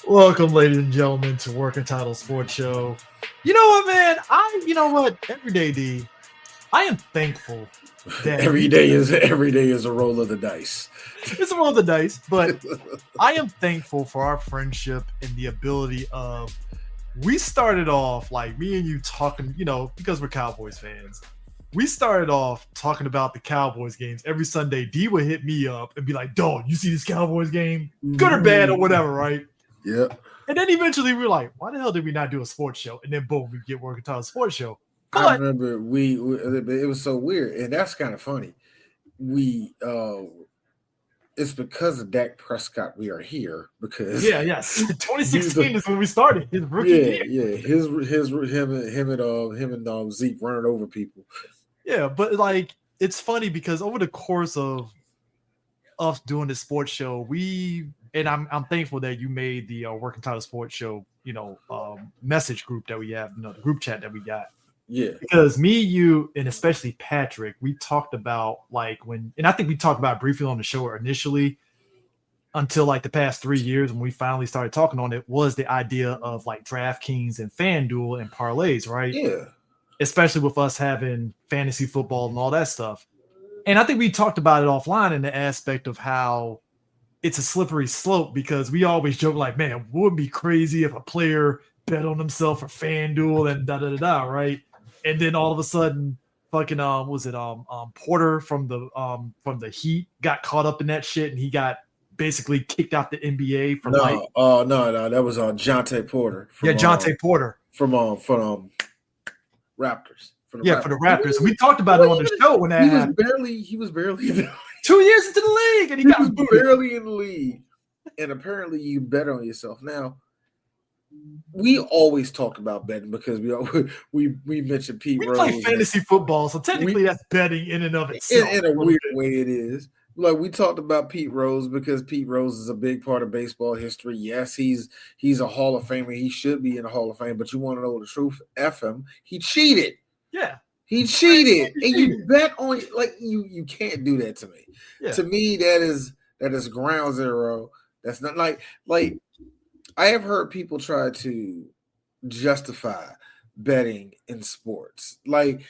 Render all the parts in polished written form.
Welcome, ladies and gentlemen, to Working Title Sports Show. You know what, man? Every day, D, I am thankful that every day is a roll of the dice. It's a roll of the dice, but I am thankful for our friendship and the ability of. We started off like me and you talking, because we're Cowboys fans. We started off talking about the Cowboys games every Sunday. D would hit me up and be like, "Dog, you see this Cowboys game? Good or bad or whatever, right?" Yeah. And then eventually we were like, why the hell did we not do a sports show? And then boom, we get Working Title Sports Show. But, I remember it was so weird, and that's kind of funny. It's because of Dak Prescott we are here because 2016 is when we started his rookie year. Yeah, him and Zeke running over people. Yeah, but like it's funny because over the course of us doing this sports show, I'm thankful that you made the Working Title Sports Show, message group that we have, the group chat that we got. Yeah. Because me, you, and especially Patrick, we talked about and I think we talked about it briefly on the show initially until like the past 3 years when we finally started talking on it, was the idea of like DraftKings and FanDuel and parlays, right? Yeah. Especially with us having fantasy football and all that stuff. And I think we talked about it offline in the aspect of how it's a slippery slope because we always joke like, man, would it be crazy if a player bet on himself for FanDuel and da-da-da-da, right? And then all of a sudden, fucking Porter from the Heat got caught up in that shit and he got basically kicked out the NBA for life. No, that was Jonte Porter. Jonte Porter from Raptors. For the Raptors. We talked about it on the show when that happened. He was barely 2 years into the league and he got booted. Barely in the league. And apparently you bet on yourself. Now, we always talk about betting because we mentioned Pete Rose. We play fantasy football, so technically that's betting in and of itself. In a weird way it is. Like we talked about Pete Rose because Pete Rose is a big part of baseball history. Yes, he's a Hall of Famer. He should be in the Hall of Fame, but you want to know the truth? F him. He cheated. Yeah. He cheated. And you bet on you can't do that to me. Yeah. To me, that is ground zero. That's not like I have heard people try to justify betting in sports. Like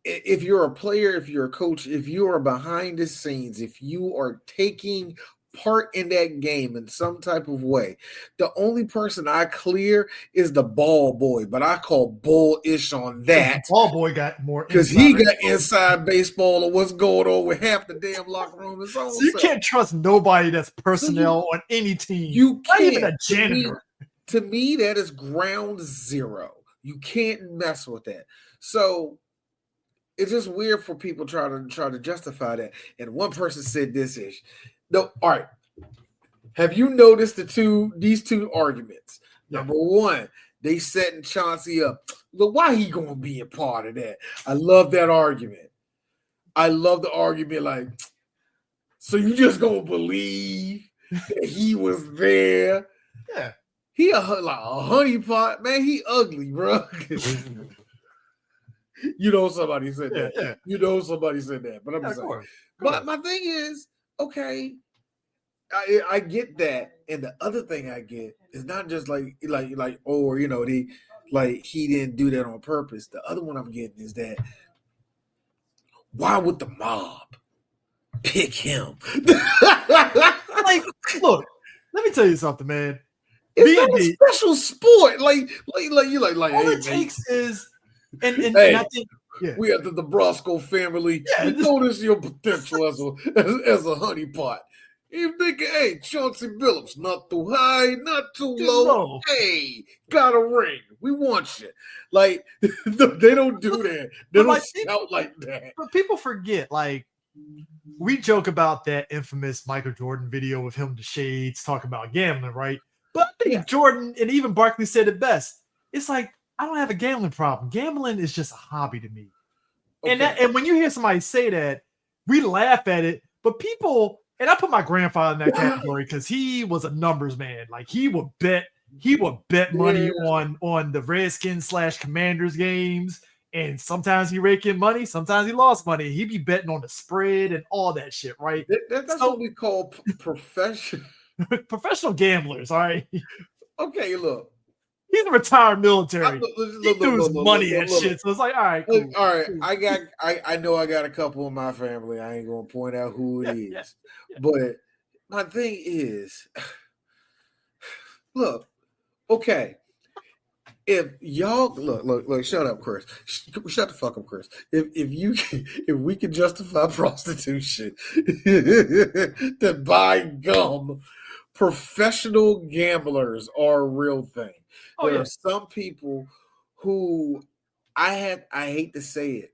if you're a player, if you're a coach, if you are behind the scenes, if you are taking part in that game in some type of way, the only person I clear is the ball boy, but I call bullish on that. The ball boy got more because he got inside baseball of what's going on with half the damn locker room. So you can't trust nobody that's personnel on any team. You can't. Not even a janitor. To me, that is ground zero. You can't mess with that. So it's just weird for people try to justify that. And one person said this ish. No, all right. Have you noticed these two arguments? Yeah. Number one, they setting Chauncey up. Look, why he gonna be a part of that? I love that argument. I love the argument. Like, so you just gonna believe that he was there? Yeah. He like a honeypot, man. He ugly, bro. Somebody said that. Yeah. Somebody said that. But I'm just saying. But my thing is, okay, I get that, and the other thing I get is not just he didn't do that on purpose. The other one I'm getting is that why would the mob pick him? Look, let me tell you something, man. It's not a special sport. All it takes is, and I think. Yeah. We have the Brosco family. Yeah, notice your potential as a honeypot. You thinking, hey, Chauncey Billups, not too high, not too low. Hey, got a ring. We want you. Like, they don't do that. They don't shout like that. But people forget, like, we joke about that infamous Michael Jordan video with him, the shades, talking about gambling, right? But I think Jordan and even Barkley said it best. It's like, I don't have a gambling problem. Gambling is just a hobby to me. Okay. And when you hear somebody say that, we laugh at it. But people, and I put my grandfather in that category because he was a numbers man. Like he would bet money on the Redskins / Commanders games. And sometimes he raked in money, sometimes he lost money. He'd be betting on the spread and all that shit, right? That's what we call professional gamblers, all right? Okay, look. He's a retired military. He threw money at shit. So it's like, all right, cool. All right. I know I got a couple in my family. I ain't gonna point out who it is. Yeah. But my thing is, look, okay. If y'all look, shut up, Chris. Shut the fuck up, Chris. If we can justify prostitution, then by gum, professional gamblers are a real thing. There are some people who I hate to say it.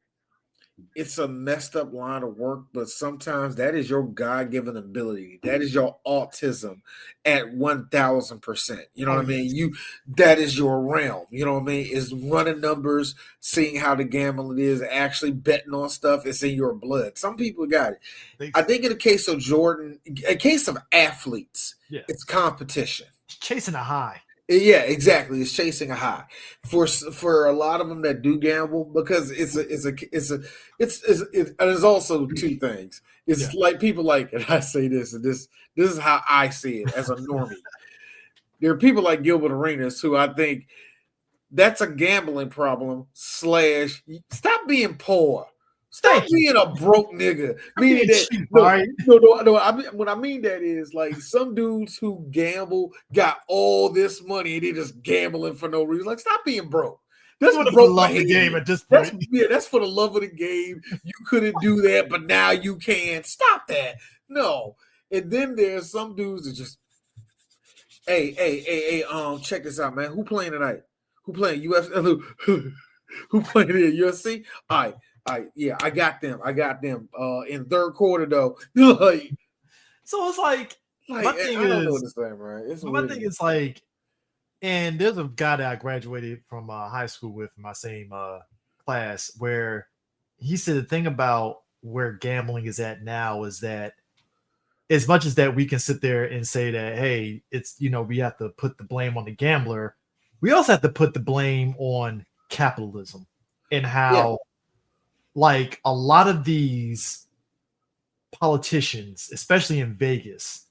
It's a messed up line of work, but sometimes that is your God-given ability. That is your autism at 1,000%. You know what I mean? That is your realm. You know what I mean? Is running numbers, seeing how the gambling is, actually betting on stuff. It's in your blood. Some people got it. I think in the case of Jordan, a case of athletes, it's competition. Chasing a high. Yeah, exactly. It's chasing a high for a lot of them that do gamble, because there's also two things. It's like people like, and I say this, and this is how I see it as a normie. There are people like Gilbert Arenas who I think that's a gambling problem / stop being poor. Stop being a broke nigga. Meaning that what I mean that is like some dudes who gamble got all this money and they just gambling for no reason. Like, stop being broke. That's for the love of the game at this point. That's for the love of the game. You couldn't do that, but now you can. Stop that. No. And then there's some dudes that just, hey, check this out, man. Who playing tonight? Who playing UFC? Who playing in UFC? All right. I got them. In third quarter though. So it's like my thing is like, and there's a guy that I graduated from high school with in my same class, where he said the thing about where gambling is at now is that as much as that we can sit there and say that, hey, it's, we have to put the blame on the gambler, we also have to put the blame on capitalism and how like a lot of these politicians, especially in Vegas,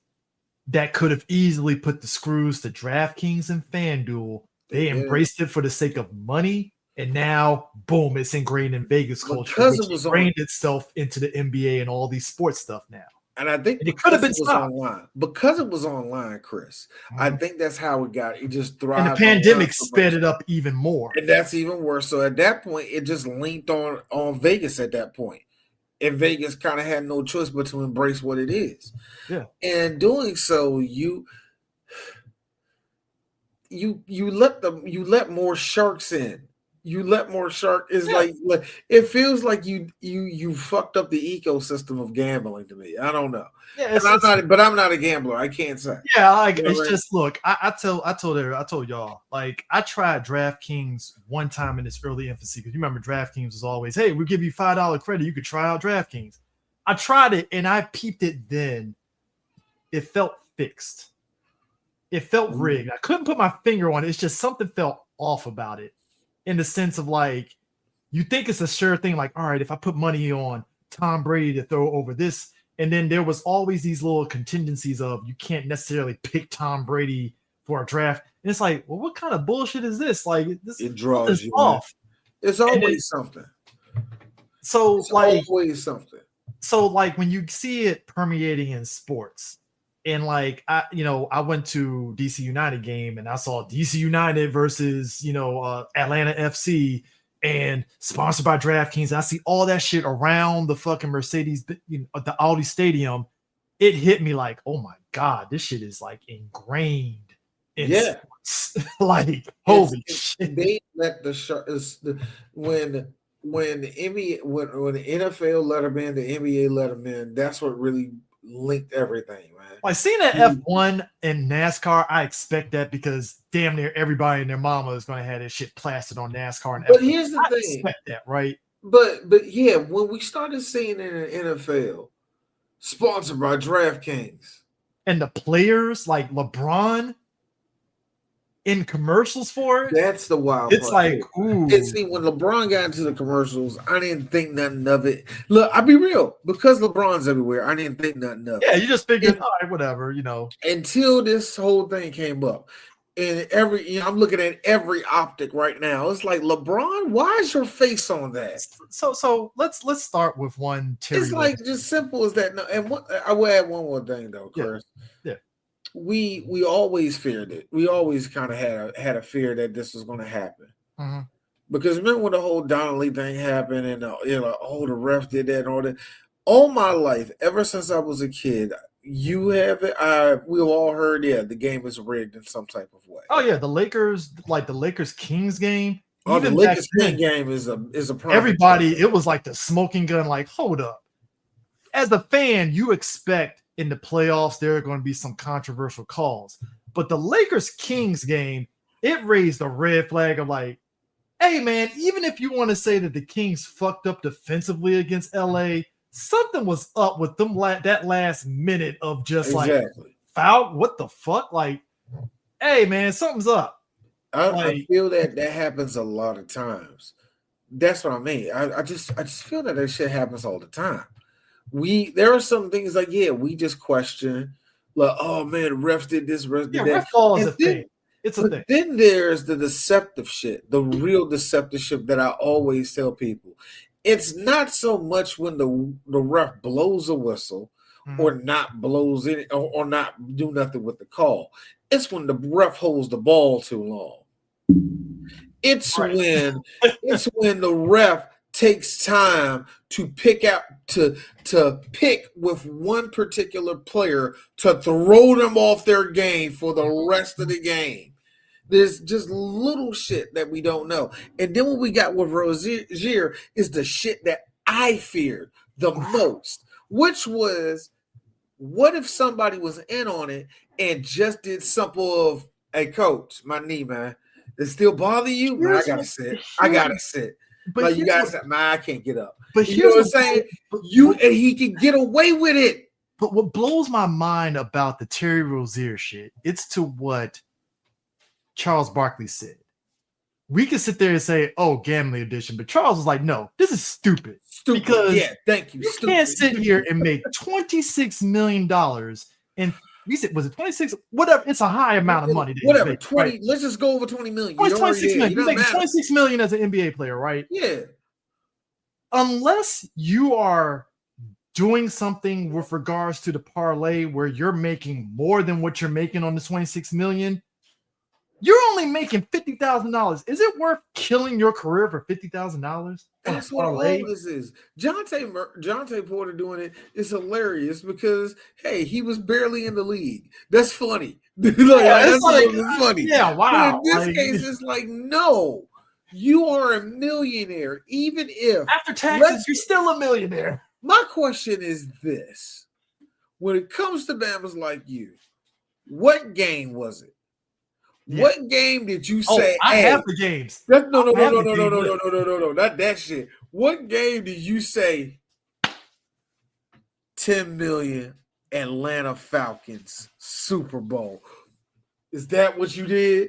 that could have easily put the screws to DraftKings and FanDuel, they embraced it for the sake of money, and now boom, it's ingrained in Vegas culture, which ingrained itself into the NBA and all these sports stuff now. And I think it could have been stopped because it was online, Chris. Mm-hmm. I think that's how it got. It just thrived. And the pandemic sped it up even more. And that's even worse. So at that point, it just linked on Vegas at that point. And Vegas kind of had no choice but to embrace what it is. Yeah. And doing so, you let more sharks in. You let more shark is like it feels like you fucked up the ecosystem of gambling to me. I don't know. Yeah, I'm not a gambler. I can't say. Yeah, just look. I told y'all, like, I tried DraftKings one time in its early infancy, because you remember DraftKings was always, hey, we'll give you $5 credit. You could try out DraftKings. I tried it and I peeped it then. It felt fixed. It felt rigged. I couldn't put my finger on it. It's just something felt off about it. In the sense of like, you think it's a sure thing, like, all right, if I put money on Tom Brady to throw over this, and then there was always these little contingencies of you can't necessarily pick Tom Brady for a draft. And it's like, well, what kind of bullshit is this? Like, it draws you off. It's always something. So it's always something. So like when you see it permeating in sports, and like I went to DC United game and I saw DC United versus Atlanta FC and sponsored by DraftKings. I see all that shit around the fucking Mercedes, the Audi Stadium. It hit me like, oh my god, this shit is like ingrained in sports. Like, holy shit! They let the shark when when the NBA, when the NFL let him in, the NBA let him in. That's what really linked everything, man. Like seeing that F1 in NASCAR, I expect that because damn near everybody and their mama is going to have this shit plastered on NASCAR and But F1. here's the I thing, expect that, right? But yeah, when we started seeing it in the NFL, sponsored by DraftKings, and the players like LeBron in commercials for it, that's the wild it's part. like, ooh. And see, when LeBron got into the commercials, I didn't think nothing of it. Look, I'll be real, because LeBron's everywhere, I didn't think nothing of it. Yeah, you just figured, all right, whatever, Until this whole thing came up. And I'm looking at every optic right now. It's like, LeBron, why is your face on that? So let's start with one. It's like just simple as that. No, and I will add one more thing though, Chris. Yeah. We always feared it. We always kind of had a fear that this was going to happen. Mm-hmm. Because remember when the whole Donnelly thing happened and the ref did that and all that. All my life, ever since I was a kid, you have it. We've all heard, the game is rigged in some type of way. Oh yeah, the Lakers Kings game. Oh, the Lakers Kings game is a everybody. It was like the smoking gun. Like, hold up. As a fan, you expect in the playoffs there are going to be some controversial calls, but the Lakers Kings game, it raised a red flag of like, hey man, even if you want to say that the Kings fucked up defensively against LA, something was up with them that last minute of just like foul. What the fuck? Like, hey man, something's up. I feel that happens a lot of times. That's what I mean. I just feel that shit happens all the time. There are some things like, we just question, like, oh man, refs did this, refs did that. Ref ball is a thing. It's a thing. Then there's the deceptive shit, the real deceptive shit that I always tell people. It's not so much when the ref blows a whistle or not blows it or not do nothing with the call. It's when the ref holds the ball too long. It's when the ref takes time to pick out to pick with one particular player to throw them off their game for the rest of the game. There's just little shit that we don't know. And then what we got with Rozier is the shit that I feared the most, which was, what if somebody was in on it and just did something of, hey coach, my knee, man, it still bother you? Man, I gotta sit. But like you guys said, man, I can't get up. But you know what I'm saying? And he can get away with it. But what blows my mind about the Terry Rozier shit, it's to what Charles Barkley said. We can sit there and say, oh, gambling addiction, but Charles was like, no, this is stupid. Because thank you. You can't sit here and make $26 million and we said, was it 26? Whatever, it's a high amount of money. Whatever, 20. Right? Let's just go over 20 million. 26 million. You make 26 million as an NBA player, right? Yeah. Unless you are doing something with regards to the parlay where you're making more than what you're making on the 26 million, you're only making $50,000. Is it worth killing your career for $50,000? That's what all this is. Jonte Porter doing it is hilarious because, hey, he was barely in the league. That's funny. That's funny. Yeah, wow. But in this case, it's like, no, you are a millionaire, even if after taxes, you're still a millionaire. My question is this: when it comes to Bama's like you, what game was it? Yeah. What game did you say? I have the games. No, not that shit. What game did you say? 10 million Atlanta Falcons Super Bowl. Is that what you did?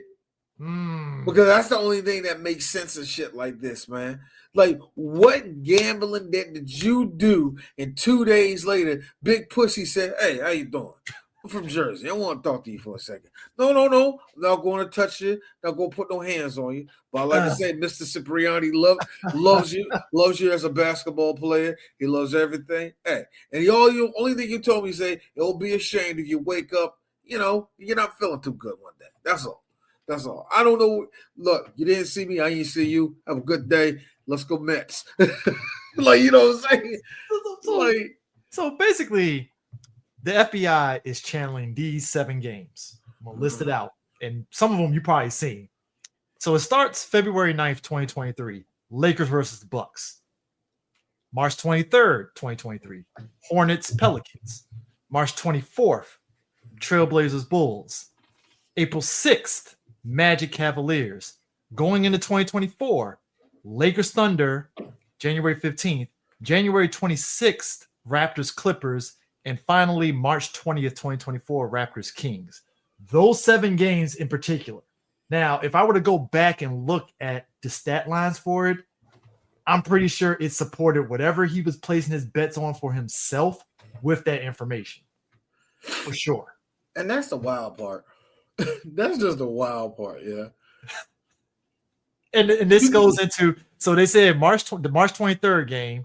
Because that's the only thing that makes sense of shit like this, man. Like, what gambling did you do? And 2 days later, Big Pussy said, "Hey, how you doing? I'm from Jersey. I want to talk to you for a second." No. I'm not going to touch you. Not going to put no hands on you. But like I said, Mr. Cipriani loves you as a basketball player. He loves everything. Hey, and the only thing you told me, say, it'll be a shame if you wake up, you're not feeling too good one day. That's all. I don't know. Look, you didn't see me. I didn't see you. Have a good day. Let's go Mets. Like, you know what I'm saying? So basically, the FBI is channeling these 7 games. I'm going to list it out. And some of them you probably seen. So it starts February 9th, 2023. Lakers versus the Bucks. March 23rd, 2023, Hornets Pelicans. March 24th, Trailblazers Bulls. April 6th, Magic Cavaliers. Going into 2024, Lakers Thunder, January 15th, January 26th, Raptors Clippers, and finally March 20th, 2024, Raptors Kings. Those 7 games in particular. Now, if I were to go back and look at the stat lines for it, I'm pretty sure it supported whatever he was placing his bets on for himself with that information. For sure. And that's the wild part. That's just the wild part, yeah. And this goes into, so they said the March 23rd game,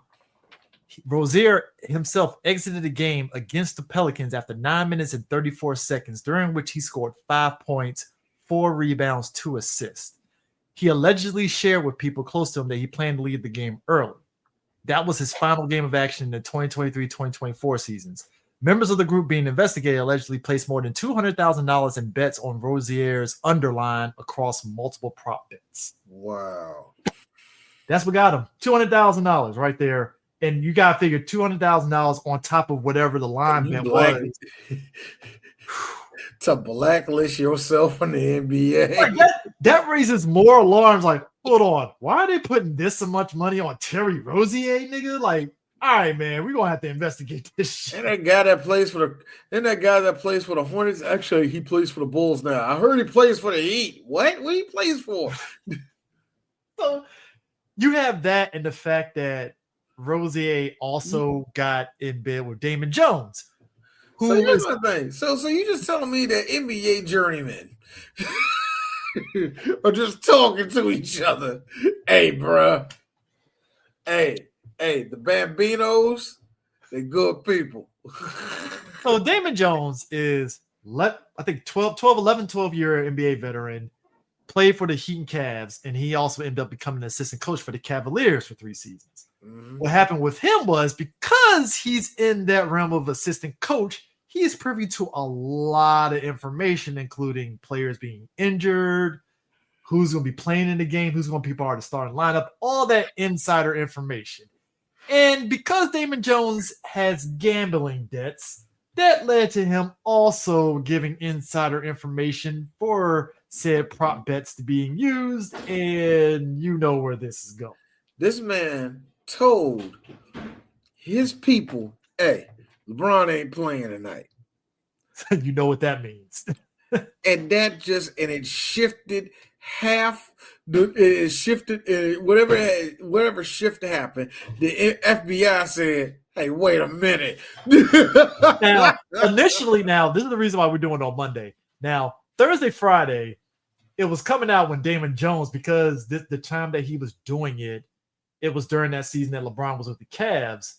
Rozier himself exited the game against the Pelicans after 9 minutes and 34 seconds, during which he scored 5 points, 4 rebounds, 2 assists. He allegedly shared with people close to him that he planned to leave the game early. That was his final game of action in the 2023-2024 seasons. Members of the group being investigated allegedly placed more than $200,000 in bets on Rozier's underline across multiple prop bets. Wow. That's what got him. $200,000 right there. And you got to figure $200,000 on top of whatever the line bet was. To blacklist yourself in the NBA. Like that raises more alarms. Like, hold on. Why are they putting this so much money on Terry Rozier, nigga? Like, all right, man, we're going to have to investigate this shit. And that guy that plays for the Hornets, actually, he plays for the Bulls now. I heard he plays for the Heat. What he plays for? So you have that and the fact that Rozier also got in bed with Damon Jones. So here's my thing. So you just telling me that NBA journeymen are just talking to each other. Hey, bro. Hey, the Bambinos, they good people. So Damon Jones is, I think, 12-year NBA veteran, played for the Heat and Cavs, and he also ended up becoming an assistant coach for the Cavaliers for 3 seasons. Mm-hmm. What happened with him was, because he's in that realm of assistant coach, he is privy to a lot of information, including players being injured, who's going to be playing in the game, who's going to be part of the starting lineup, all that insider information. And because Damon Jones has gambling debts, that led to him also giving insider information for said prop bets to being used, and you know where this is going. This man told his people, hey, LeBron ain't playing tonight. You know what that means. And it shifted whatever shift happened. The FBI said, hey, wait a minute. Now, initially, this is the reason why we're doing it on Monday. Now, Thursday, Friday, it was coming out when Damon Jones, because the time that he was doing it, it was during that season that LeBron was with the Cavs.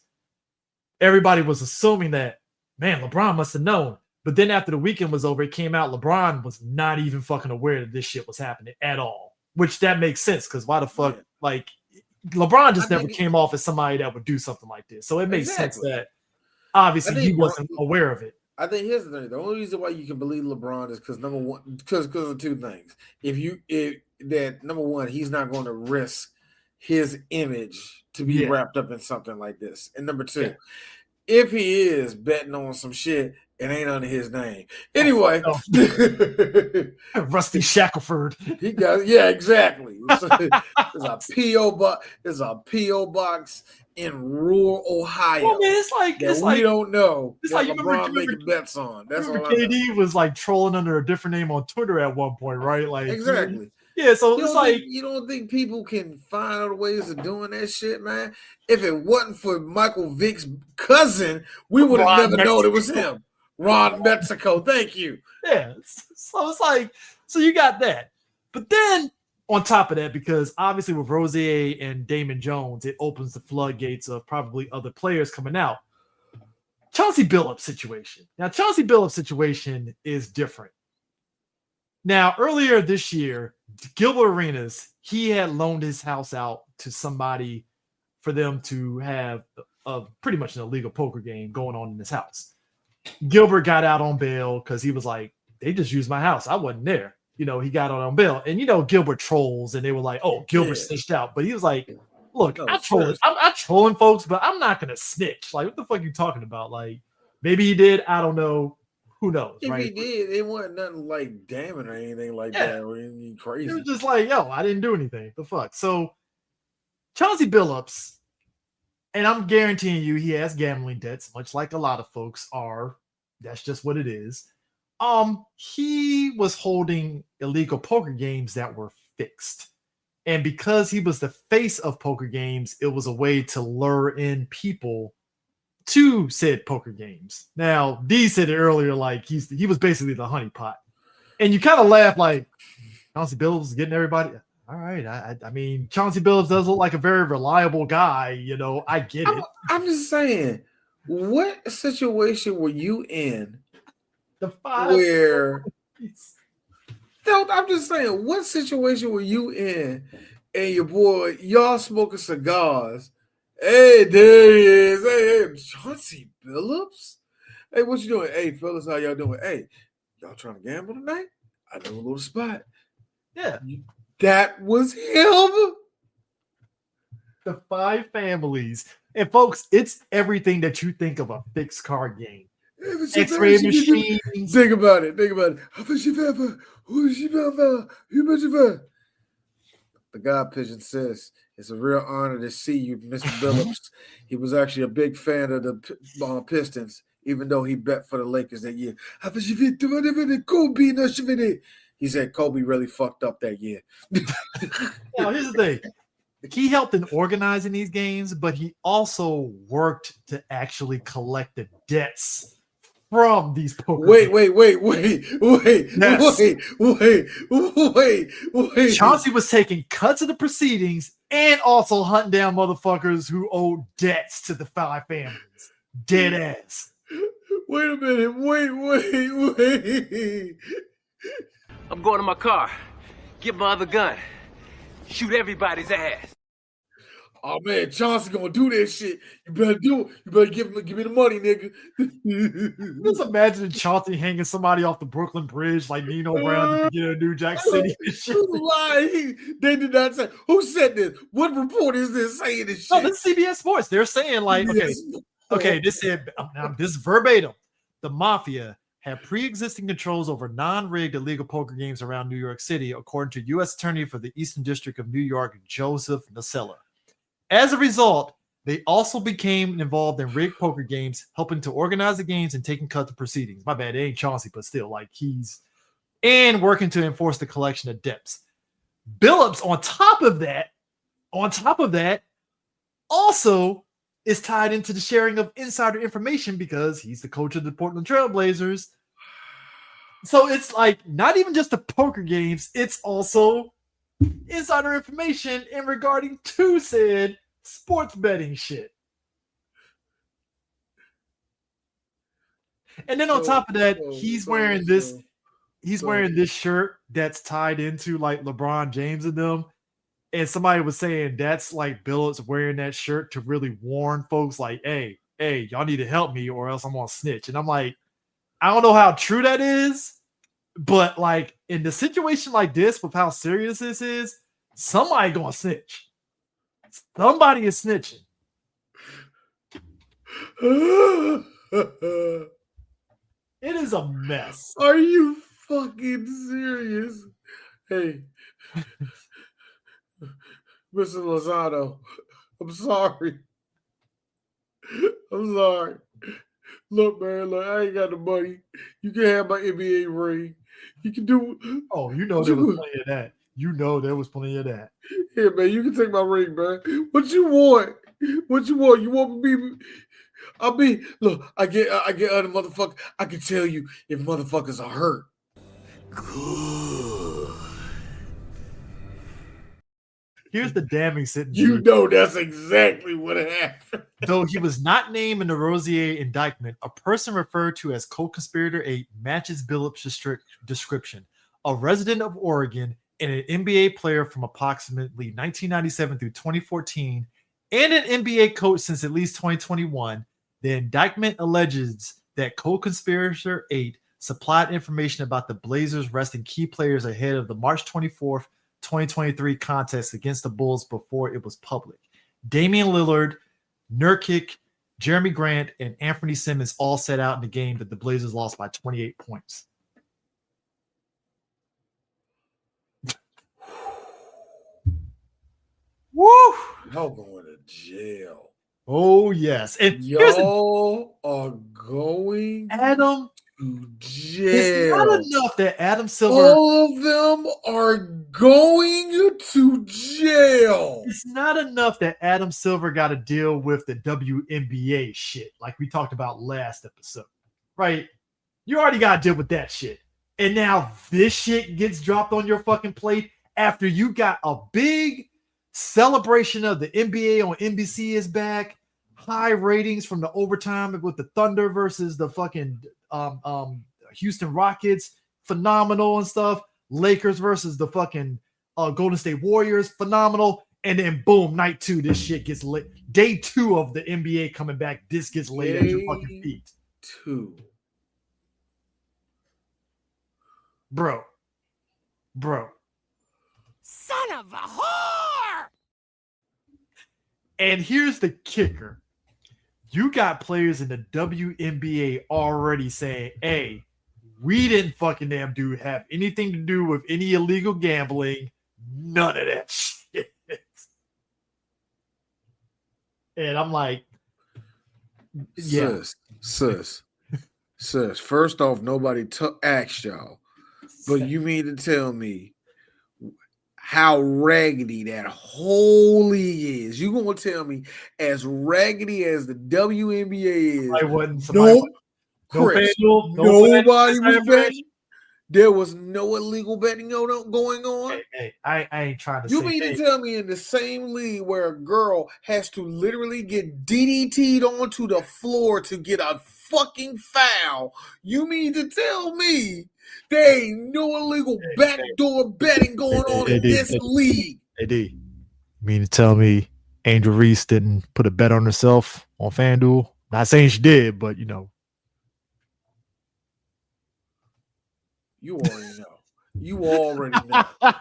Everybody was assuming that, man, LeBron must have known. But then after the weekend was over, it came out LeBron was not even fucking aware that this shit was happening at all. Which that makes sense, because why the fuck, like, LeBron just never came off as somebody that would do something like this. So it makes sense that obviously he wasn't aware of it. I think here's the thing. The only reason why you can believe LeBron is because number one, because of 2 things. Number one, he's not going to risk his image to be wrapped up in something like this. And number 2, if he is betting on some shit, it ain't under his name. Anyway. Rusty Shackelford. He got, exactly. There's a P.O. box in rural Ohio. Well, man, it's like we don't know. It's like LeBron making bets on. That's all KD was like trolling under a different name on Twitter at one point, right? Like exactly. Yeah, so it's like you don't think people can find other ways of doing that shit, man? If it wasn't for Michael Vick's cousin, we would have never known it was him. Ron Mexico, thank you. Yeah, so it's like, so you got that. But then on top of that, because obviously with Rozier and Damon Jones, it opens the floodgates of probably other players coming out. Chauncey Billups situation. Now, Chauncey Billups situation is different. Now, earlier this year, Gilbert Arenas, he had loaned his house out to somebody for them to have pretty much an illegal poker game going on in his house. Gilbert got out on bail because he was like, they just used my house. I wasn't there. he got on bail. And Gilbert trolls, and they were like, "Oh, Gilbert snitched out," but he was like, "Look, I'm trolling folks, but I'm not gonna snitch. Like, what the fuck are you talking about? Like, maybe he did. I don't know. Who knows? If right? he did, it wasn't nothing like damning or anything like that, or anything crazy. It was just like, yo, I didn't do anything. The fuck." So Chauncey Billups, and I'm guaranteeing you, he has gambling debts, much like a lot of folks are. That's just what it is. He was holding illegal poker games that were fixed. And because he was the face of poker games, it was a way to lure in people to said poker games. Now, D said it earlier, like he was basically the honeypot. And you kind of laugh like, Chauncey Billups getting everybody. All right. I mean, Chauncey Billups does look like a very reliable guy. I get it. I'm just saying, what situation were you in where... No, I'm just saying, what situation were you in and your boy, y'all smoking cigars? Hey, there he is. Hey, Chauncey Billups? Hey, what you doing? Hey, fellas, how y'all doing? Hey, y'all trying to gamble tonight? I know a little spot. Yeah. That was him. The Five Families. And folks, it's everything that you think of a fixed card game. X-ray machines. Think about it. The God Pigeon says, "It's a real honor to see you, Mr. Billups." He was actually a big fan of the Pistons, even though he bet for the Lakers that year. He said Kobe really fucked up that year. Now, here's the thing. He helped in organizing these games, but he also worked to actually collect the debts from these poker games. Wait. Chauncey was taking cuts of the proceedings and also hunting down motherfuckers who owed debts to the Five Families. Dead ass. Wait a minute. Wait. I'm going to my car. Get my other gun. Shoot everybody's ass. Oh man, Chauncey gonna do that shit. You better do it. You better give me the money, nigga. Just imagine Chauncey hanging somebody off the Brooklyn Bridge like Nino Brown to get a New Jack City. They did not say. Who said this? What report is this saying this shit? No, this is CBS Sports. They're saying like, okay, this said, now this is verbatim. The Mafia had pre-existing controls over non-rigged illegal poker games around New York City, according to U.S. Attorney for the Eastern District of New York, Joseph Nacella. As a result, they also became involved in rigged poker games, helping to organize the games and taking cuts of proceedings. My bad, it ain't Chauncey, but still, like and working to enforce the collection of debts. Billups, on top of that, also is tied into the sharing of insider information because he's the coach of the Portland Trail Blazers. So it's like not even just the poker games, it's also insider information in regarding to said sports betting shit. And then on top of that, he's wearing this shirt that's tied into like LeBron James and them. And somebody was saying that's like Billups wearing that shirt to really warn folks like, hey, y'all need to help me or else I'm gonna snitch. And I'm like, I don't know how true that is, but like in the situation like this with how serious this is, somebody gonna snitch. Somebody is snitching. It is a mess. Are you fucking serious? Hey, Mr. Lozano, I'm sorry. Look, man, I ain't got the money. You can have my NBA ring. You can do. Oh, there was plenty of that. There was plenty of that. Here, man, you can take my ring, man. What you want? You want me? Look, I get other motherfucker. I can tell you if motherfuckers are hurt. Good. Here's the damning sentence. You know that's exactly what happened. Though he was not named in the Rosier indictment, a person referred to as co-conspirator 8 matches Billups' description. A resident of Oregon and an NBA player from approximately 1997 through 2014 and an NBA coach since at least 2021, the indictment alleges that co-conspirator 8 supplied information about the Blazers resting key players ahead of the March 24th, 2023 contest against the Bulls before it was public. Damian Lillard, Nurkic, Jeremy Grant, and Anthony Simmons all set out in the game that the Blazers lost by 28 points. Woo! Y'all going to jail. Oh, yes. And y'all are going Adam to jail. It's not enough that Adam Silver. All of them are going to jail. It's not enough that Adam Silver got to deal with the WNBA shit, like we talked about last episode, right? You already got to deal with that shit. And now this shit gets dropped on your fucking plate after you got a big celebration of the NBA on NBC is back, high ratings from the overtime with the Thunder versus the fucking Houston Rockets, phenomenal and stuff. Lakers versus the fucking Golden State Warriors, phenomenal. And then boom, night 2, this shit gets lit. Day 2 of the NBA coming back, this gets laid at your fucking feet. 2. Bro. Son of a whore! And here's the kicker. You got players in the WNBA already saying, hey, we didn't fucking damn dude have anything to do with any illegal gambling. None of that shit. And I'm like, yeah. Sis. First off, nobody asked y'all. But you mean to tell me how raggedy that whole league is? You gonna tell me as raggedy as the WNBA is? I wasn't. Chris, nobody was betting. There was no illegal betting going on. Hey, I ain't trying to. You mean to tell me in the same league where a girl has to literally get DDT'd onto the floor to get a fucking foul? You mean to tell me there ain't no illegal backdoor betting going on in this league? Hey, D, you mean to tell me Angel Reese didn't put a bet on herself on FanDuel? Not saying she did, but you know. You already know.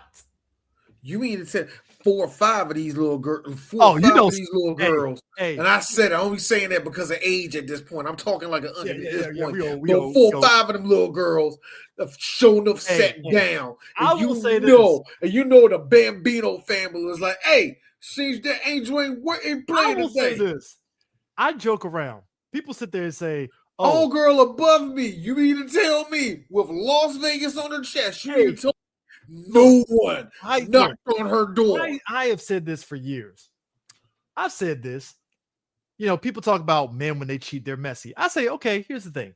You mean to say 4 or 5 of these little girls? These little girls. Hey. And I said I'm only saying that because of age at this point. I'm talking like an under at this point. 4 or 5 of them little girls have shown up, sat down. I will say this. And you know the Bambino family was like, hey, seems that Angel ain't playing today. I will say this. I joke around. People sit there and say, oh, girl above me. You mean to tell me with Las Vegas on her chest, you mean to tell me no one knocked on her door? I have said this for years. I've said this. You know, people talk about men when they cheat, they're messy. I say, okay, here's the thing.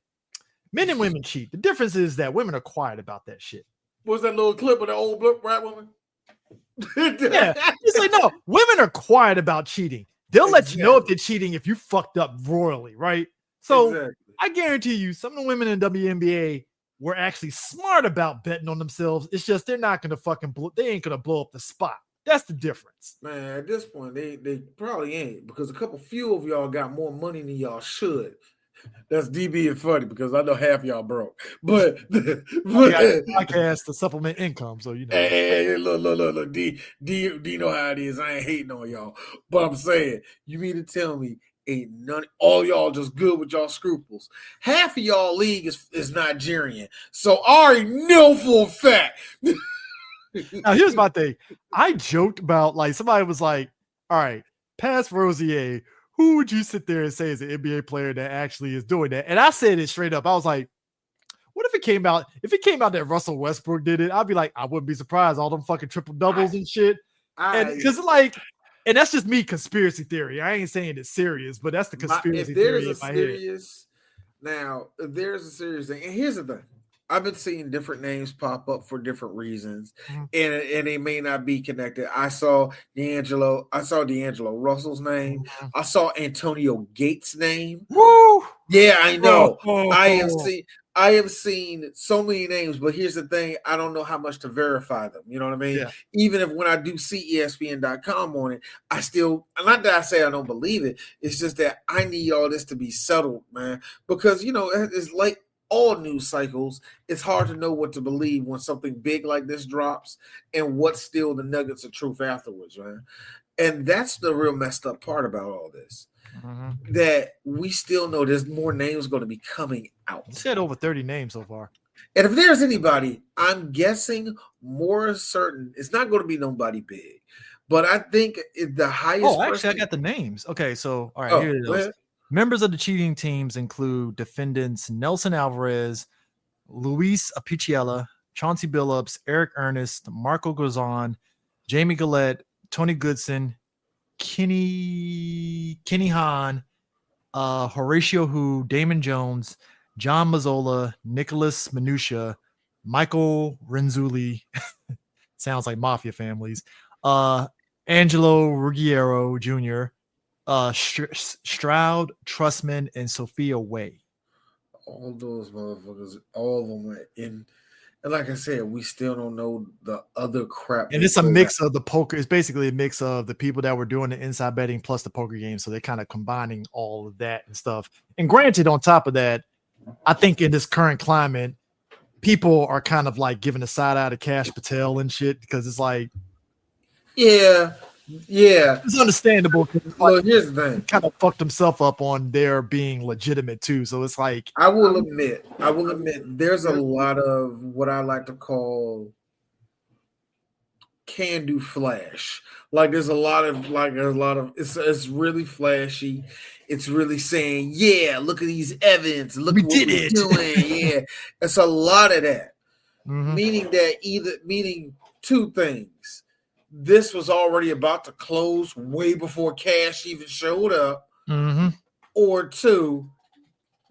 Men and women cheat. The difference is that women are quiet about that shit. What's that little clip of the old black woman? Yeah. It's like, no, women are quiet about cheating. They'll let you know if they're cheating if you fucked up royally, right? So I guarantee you some of the women in WNBA were actually smart about betting on themselves. It's just they're not going to they ain't going to blow up the spot. That's the difference. Man, at this point, they probably ain't, because a few of y'all got more money than y'all should. That's DB and funny because I know half y'all broke. But podcast to supplement income, so you know. Hey, look, D know how it is. I ain't hating on y'all. But I'm saying, you mean to tell me ain't none, all y'all just good with y'all scruples? Half of y'all league is Nigerian. So I already know for a fact. Now here's my thing. I joked about, like, somebody was like, all right, past Rosier, who would you sit there and say is an NBA player that actually is doing that? And I said it straight up. I was like, what if it came out that Russell Westbrook did it? I'd be like, I wouldn't be surprised. All them fucking triple doubles and shit. And because and that's just me conspiracy theory. I ain't saying it's serious, but that's the conspiracy theory in my head. Now, if there's a serious thing, and here's the thing. I've been seeing different names pop up for different reasons, and they may not be connected. I saw D'Angelo Russell's name. I saw Antonio Gates' name. Woo! Yeah, I know. I have seen so many names, but here's the thing. I don't know how much to verify them. You know what I mean? Yeah. Even if when I do see ESPN.com on it, I still, not that I say I don't believe it. It's just that I need all this to be settled, man. Because, you know, it's like all news cycles, it's hard to know what to believe when something big like this drops and what's still the nuggets of truth afterwards, man. And that's the real messed up part about all this. That we still know there's more names going to be coming out. You said over 30 names so far. And if there's anybody, I'm guessing more certain it's not going to be nobody big. But I think the highest. Oh, actually, I got the names. Okay, so all right, here it is. Members of the cheating teams include defendants Nelson Alvarez, Luis Apicella, Chauncey Billups, Eric Ernest, Marco Guzan, Jamie Gillette, Tony Goodson, Kenny Hahn, Horatio Hu, Damon Jones, John Mazzola, Nicholas Minutia, Michael Renzulli, sounds like mafia families, Angelo Ruggiero Jr., Stroud, Trustman, and Sophia Way. All those motherfuckers, all of them are in. And like I said, we still don't know the other crap. And it's a mix of the poker. It's basically a mix of the people that were doing the inside betting plus the poker game. So they're kind of combining all of that and stuff. And granted, on top of that, I think in this current climate, people are kind of like giving a side eye to Cash Patel and shit because it's like, yeah, it's understandable. Well, here's the thing: kind of fucked himself up on their being legitimate too. So it's like, I will admit, there's a lot of what I like to call can-do flash. Like there's a lot of it's really flashy. It's really saying, yeah, look at these evidence. Look we what did we're it. doing. Yeah, it's a lot of that. Mm-hmm. Meaning two things. This was already about to close way before Cash even showed up. Mm-hmm. Or two,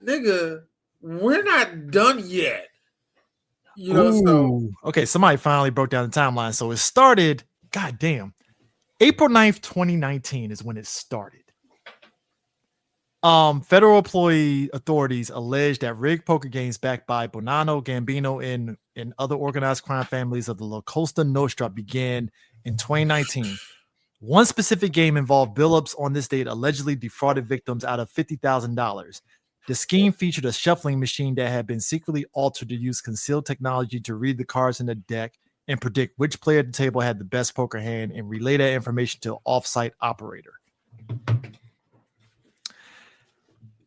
nigga, we're not done yet. You know, so okay, somebody finally broke down the timeline. So it started, goddamn, April 9th, 2019 is when it started. Federal employee authorities alleged that rigged poker games backed by Bonanno, Gambino, and other organized crime families of the La Costa Nostra began in 2019. One specific game involved Billups on this date allegedly defrauded victims out of $50,000. The scheme featured a shuffling machine that had been secretly altered to use concealed technology to read the cards in the deck and predict which player at the table had the best poker hand and relay that information to an off-site operator.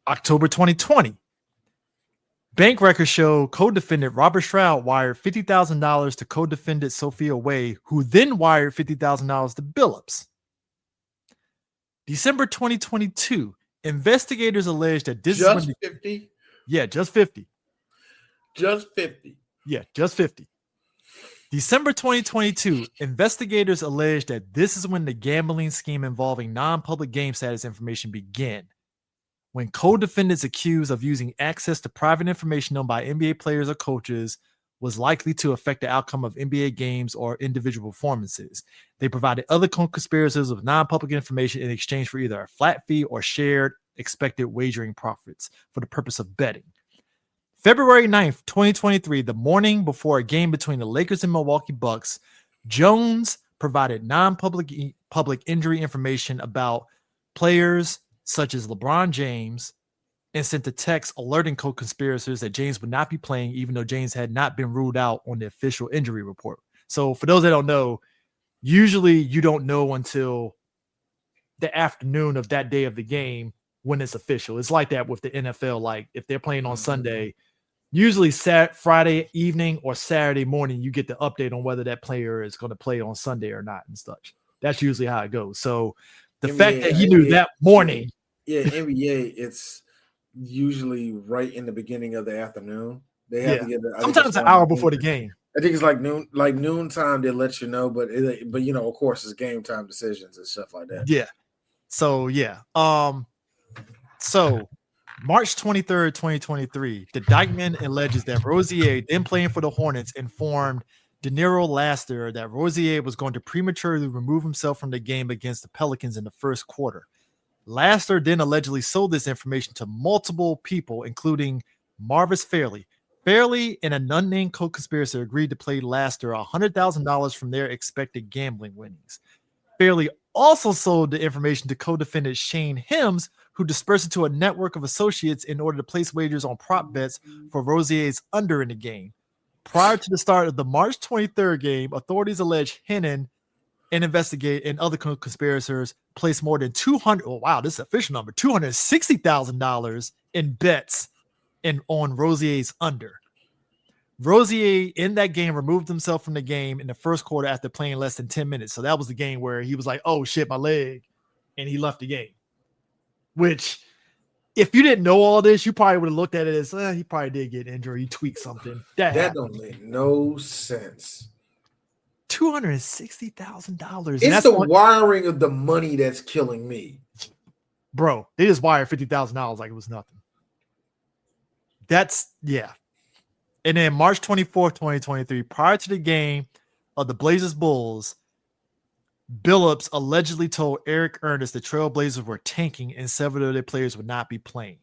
October 2020. Bank records show co-defendant Robert Stroud wired $50,000 to co-defendant Sophia Way, who then wired $50,000 to Billups. December 2022. Investigators alleged that this just is 50. Yeah, just 50. Just 50. Yeah, just 50. December 2022. Investigators alleged that this is when the gambling scheme involving non-public game status information began. When co-defendants accused of using access to private information known by NBA players or coaches was likely to affect the outcome of NBA games or individual performances. They provided other co-conspirators with non-public information in exchange for either a flat fee or shared expected wagering profits for the purpose of betting. February 9th, 2023, the morning before a game between the Lakers and Milwaukee Bucks, Jones provided non-public injury information about players such as LeBron James, and sent a text alerting co-conspirators that James would not be playing, even though James had not been ruled out on the official injury report. So for those that don't know, usually you don't know until the afternoon of that day of the game when it's official. It's like that with the NFL. Like if they're playing on Sunday, usually Friday evening or Saturday morning, you get the update on whether that player is going to play on Sunday or not and such. That's usually how it goes. So the fact that he knew that morning. Yeah, NBA, it's usually right in the beginning of the afternoon. They have to get sometimes an hour before the game. I think it's like noon time. They let you know, but you know, of course, it's game time decisions and stuff like that. Yeah. So yeah. So March 23rd, 2023, the Dykeman alleges that Rosier, then playing for the Hornets, informed Deniro Laster that Rosier was going to prematurely remove himself from the game against the Pelicans in the first quarter. Laster then allegedly sold this information to multiple people, including Marvis Fairley. Fairley and an unnamed co-conspirator agreed to pay Laster $100,000 from their expected gambling winnings. Fairley also sold the information to co-defendant Shane Hims, who dispersed it to a network of associates in order to place wagers on prop bets for Rozier's under in the game. Prior to the start of the March 23rd game, authorities allege Hennon and other conspirators placed more than 200. Oh wow, this is official number, $260,000 in bets on Rozier's under. Rozier in that game removed himself from the game in the first quarter after playing less than 10 minutes. So that was the game where he was like, "Oh shit, my leg," and he left the game. Which, if you didn't know all this, you probably would have looked at it as he probably did get injured. He tweaked something. That don't make no sense. $260,000. It's the wiring of the money that's killing me, bro. They just wired $50,000 like it was nothing. That's yeah. And then March 24th, 2023, prior to the game of the Blazers Bulls, Billups allegedly told Eric Ernest the Trailblazers were tanking and several of their players would not be playing.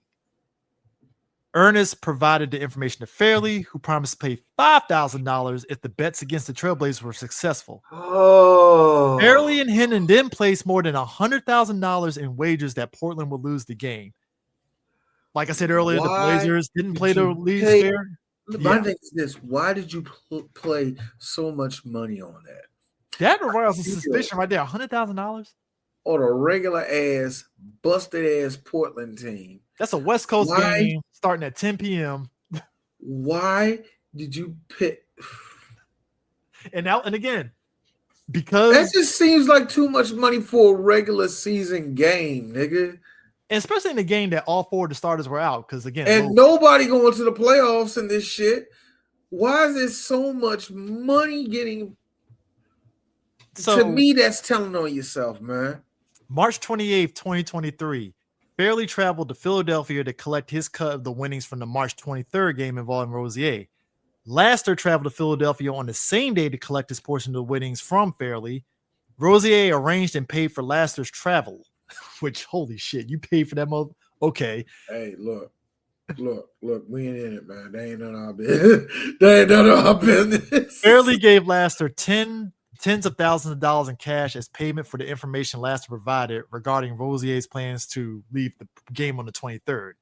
Ernest provided the information to Fairley, who promised to pay $5,000 if the bets against the Trailblazers were successful. Oh. Fairley and Hennon then placed more than $100,000 in wagers that Portland would lose the game. Like I said earlier, the Blazers didn't play the league fair. My thing is this: why did you play so much money on that? That aroused a suspicion right there. $100,000 on a regular ass, busted ass Portland team. That's a West Coast game starting at 10 p.m. Why did you pick? And again, because that just seems like too much money for a regular season game, nigga. And especially in the game that all four of the starters were out, because again, and nobody going to the playoffs in this shit. Why is there so much money getting? To me, that's telling on yourself, man. March 28th, 2023, Fairley traveled to Philadelphia to collect his cut of the winnings from the March 23rd game involving Rozier. Laster traveled to Philadelphia on the same day to collect his portion of the winnings from Fairley. Rozier arranged and paid for Laster's travel. Which, holy shit, you paid for that mother? Okay. Hey, look, we ain't in it, man. They ain't none of our business. They ain't none of our business. Fairley gave Laster tens of thousands of dollars in cash as payment for the information Laster provided regarding Rozier's plans to leave the game on the 23rd.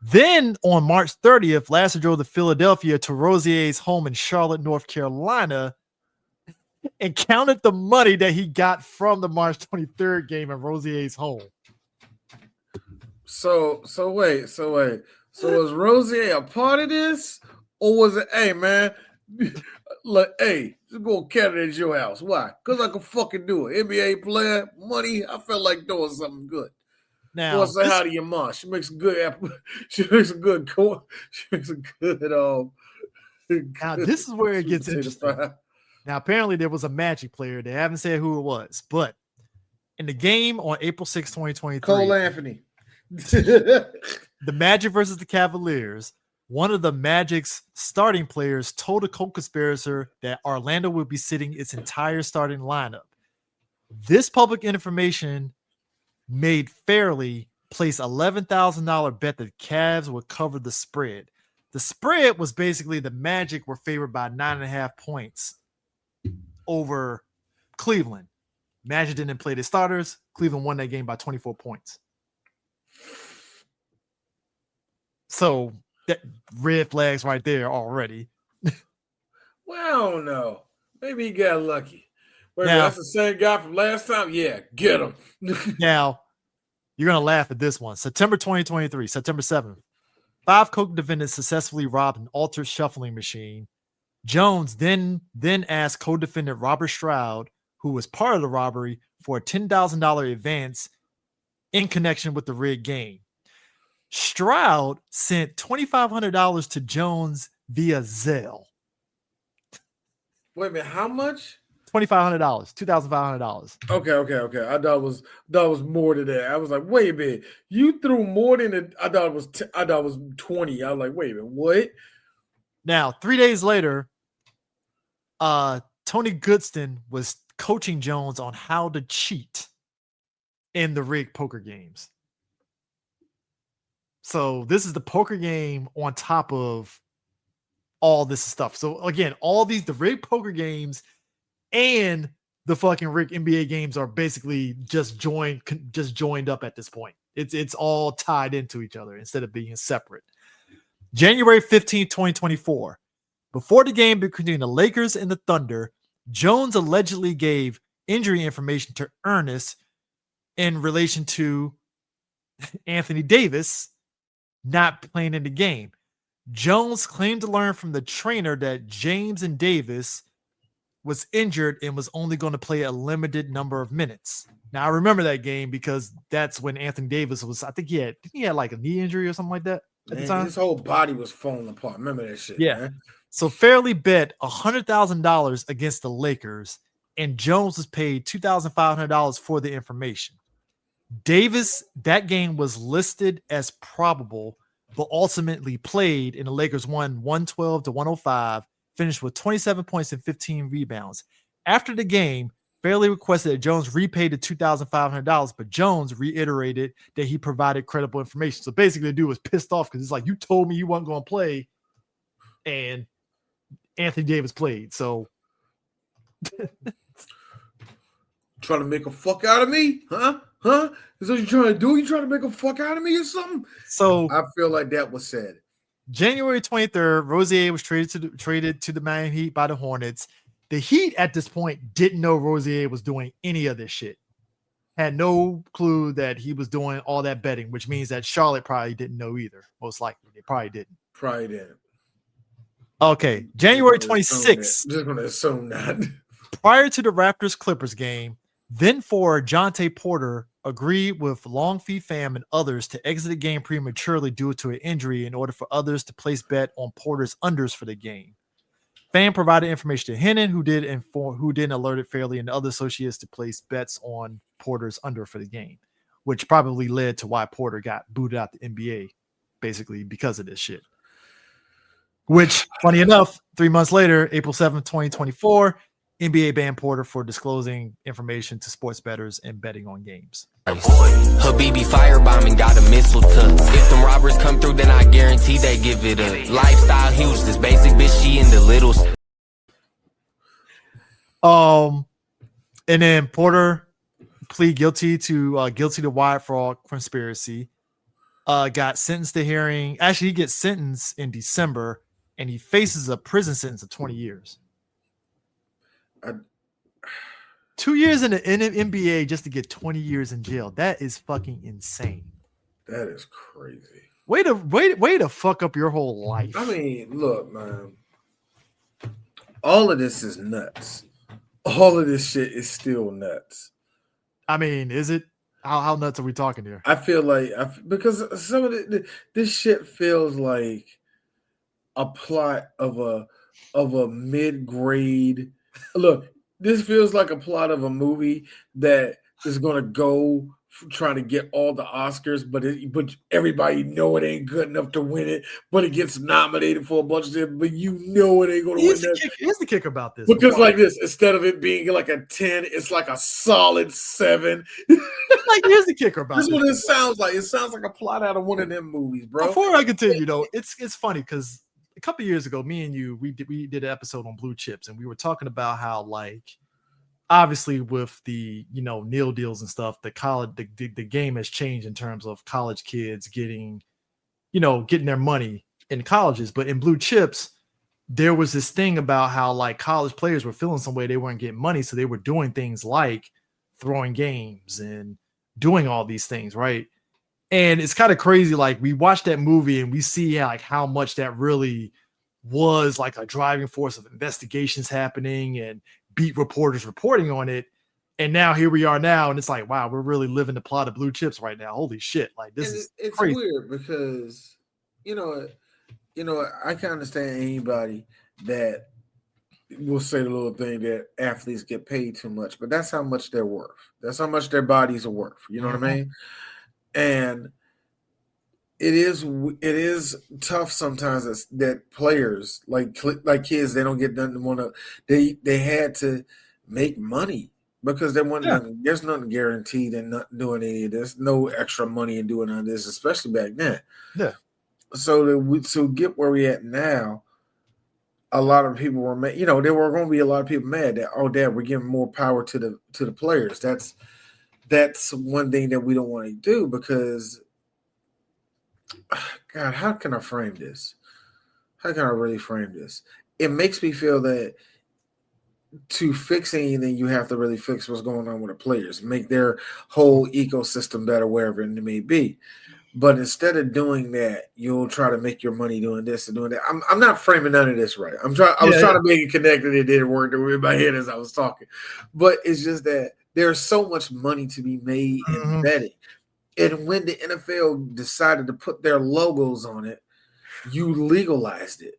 Then, on March 30th, Laster drove to Philadelphia to Rozier's home in Charlotte, North Carolina, and counted the money that he got from the March 23rd game at Rozier's home. So wait. So was Rozier a part of this? Or was it, hey, man, like, hey, just go count it at your house. Why? Because I can fucking do it. NBA player, money, I felt like doing something good. Now, say hi to your mom. She makes a good She makes a good. Now, this is where it gets interesting. Now, apparently there was a Magic player. They haven't said who it was, but in the game on April 6, 2023, Cole Anthony, the Magic versus the Cavaliers, one of the Magic's starting players told a co-conspirator that Orlando would be sitting its entire starting lineup. This public information made Fairley place $11,000 bet that the Cavs would cover the spread. The spread was basically the Magic were favored by 9.5 points over Cleveland. Magic didn't play the starters. Cleveland won that game by 24 points. So that red flags right there already. Well, I don't know. Maybe he got lucky. Wait, that's the same guy from last time? Yeah, get him. Now, you're going to laugh at this one. September 2023, September 7th. 5 co-defendants successfully robbed an altered shuffling machine. Jones then asked co-defendant Robert Stroud, who was part of the robbery, for a $10,000 advance in connection with the rigged game. Stroud sent $2,500 to Jones via Zelle. Wait a minute, how much? $2,500, $2,500. Okay. I thought it was more than that. I was like, wait a minute, you threw more than it. I thought it was 20. I was like, wait a minute, what? Now, 3 days later, Tony Goodston was coaching Jones on how to cheat in the rigged poker games. So this is the poker game on top of all this stuff. So again, all the rigged poker games and the fucking NBA games are basically just joined up at this point. It's all tied into each other instead of being separate. January 15th, 2024. Before the game between the Lakers and the Thunder, Jones allegedly gave injury information to Ernest in relation to Anthony Davis not playing in the game. Jones claimed to learn from the trainer that James and Davis was injured and was only going to play a limited number of minutes. Now, I remember that game because that's when Anthony Davis was, I think he had like a knee injury or something like that at the time. His whole body was falling apart. Remember that shit, yeah. man? So Fairley bet $100,000 against the Lakers, and Jones was paid $2,500 for the information. Davis, that game was listed as probable, but ultimately played, and the Lakers won 112-105, finished with 27 points and 15 rebounds. After the game, Fairley requested that Jones repay the $2,500, but Jones reiterated that he provided credible information. So basically, the dude was pissed off because it's like, you told me you weren't going to play, and Anthony Davis played. So trying to make a fuck out of me? Huh? Is what you trying to do? You trying to make a fuck out of me or something? So I feel like that was said. January 23rd, Rozier was traded to the Miami Heat by the Hornets. The Heat at this point didn't know Rozier was doing any of this shit. Had no clue that he was doing all that betting, which means that Charlotte probably didn't know either. Most likely, they probably didn't. Probably didn't. Okay, January 26th. Just gonna assume that. Prior to the Raptors-Clippers game, then for Jonte Porter agreed with Longfee Pham and others to exit the game prematurely due to an injury in order for others to place bet on Porter's unders for the game. Pham provided information to Hennon, who then alerted Fairley and other associates to place bets on Porter's under for the game, which probably led to why Porter got booted out the NBA, basically because of this shit. Which, funny enough, 3 months later, April 7th, 2024, NBA banned Porter for disclosing information to sports bettors and betting on games. Habibi firebombing got a missile tuck. If some robbers come through, then I guarantee they give it up. Lifestyle huge, this basic bitch, she in the little. And then Porter plead guilty to wire fraud conspiracy. Got sentenced to hearing. Actually, he gets sentenced in December, and he faces a prison sentence of 20 years. 2 years in the NBA just to get 20 years in jail. That is fucking insane. That is crazy. Way to fuck up your whole life. I mean, look, man. All of this is nuts. All of this shit is still nuts. I mean, is it? How nuts are we talking here? I feel like because some of this shit feels like a plot of a mid-grade. Look, this feels like a plot of a movie that is going to go trying to get all the Oscars, but everybody know it ain't good enough to win it, but it gets nominated for a bunch of them, but you know it ain't going to win that. Here's the kicker about this. Because like this, instead of it being like a 10, it's like a solid 7. Like, here's the kicker about this. This is what it sounds like. It sounds like a plot out of one of them movies, bro. Before I continue, though, it's funny because a couple of years ago, me and you, we did an episode on blue chips, and we were talking about how, like, obviously with the nil deals and stuff, the game has changed in terms of college kids getting their money in colleges. But in blue chips, there was this thing about how, like, college players were feeling some way they weren't getting money, so they were doing things like throwing games and doing all these things, right? And it's kind of crazy. Like, we watch that movie and we see how much that really was like a driving force of investigations happening and beat reporters reporting on it. And now here we are now, and it's like, wow, we're really living the plot of blue chips right now. Holy shit. Like, it's crazy. Weird because, I can understand anybody that will say the little thing that athletes get paid too much, but that's how much they're worth. That's how much their bodies are worth. You know what I mean? And it is tough sometimes that players like kids, they don't get nothing. They had to make money because there's nothing guaranteed and not doing any of this. No extra money in doing all this, especially back then. Yeah. So get where we at now, a lot of people were mad. There were going to be a lot of people mad that, oh, Dad, we're giving more power to the players. That's one thing that we don't want to do because, God, how can I frame this? How can I really frame this? It makes me feel that to fix anything, you have to really fix what's going on with the players, make their whole ecosystem better, wherever it may be. But instead of doing that, you'll try to make your money doing this and doing that. I'm not framing none of this right. I was trying to make it connected. It didn't work in my head as I was talking. But it's just that there's so much money to be made in betting. And when the NFL decided to put their logos on it, you legalized it.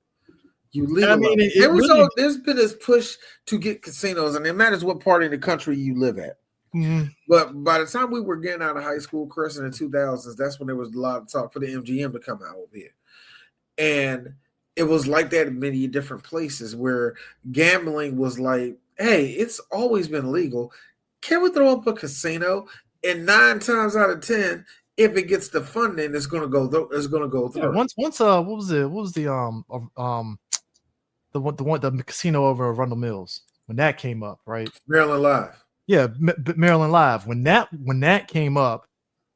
There's been this push to get casinos, and it matters what part of the country you live at. Mm-hmm. But by the time we were getting out of high school, Chris, in the 2000s, that's when there was a lot of talk for the MGM to come out over here. And it was like that in many different places where gambling was like, hey, it's always been legal. Can we throw up a casino? And 9 times out of 10, if it gets the funding, it's going to go through. Yeah, once what was the casino over at Arundel Mills when that came up, right? Maryland Live. Yeah, Maryland Live. When that came up,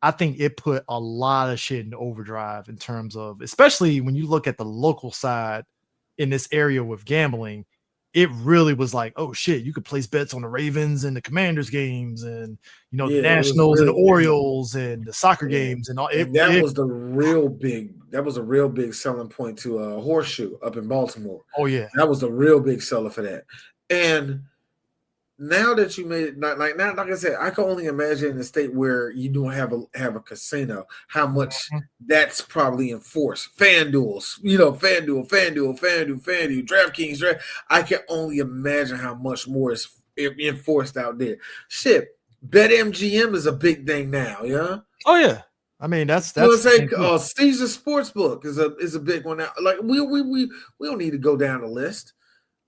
I think it put a lot of shit in overdrive in terms of, especially when you look at the local side in this area with gambling, it really was like, oh shit, you could place bets on the Ravens and the Commanders games and the Nationals and the Orioles and the soccer games and all. That was a real big selling point to a Horseshoe up in Baltimore. Oh yeah, that was a real big seller for that. And now that you made it, like I said, I can only imagine in a state where you don't have a casino, how much that's probably enforced. FanDuel, DraftKings, I can only imagine how much more is enforced out there. Shit, BetMGM is a big thing now, yeah. Oh yeah, I mean that's Caesar Sportsbook is a big one now. Like we don't need to go down the list.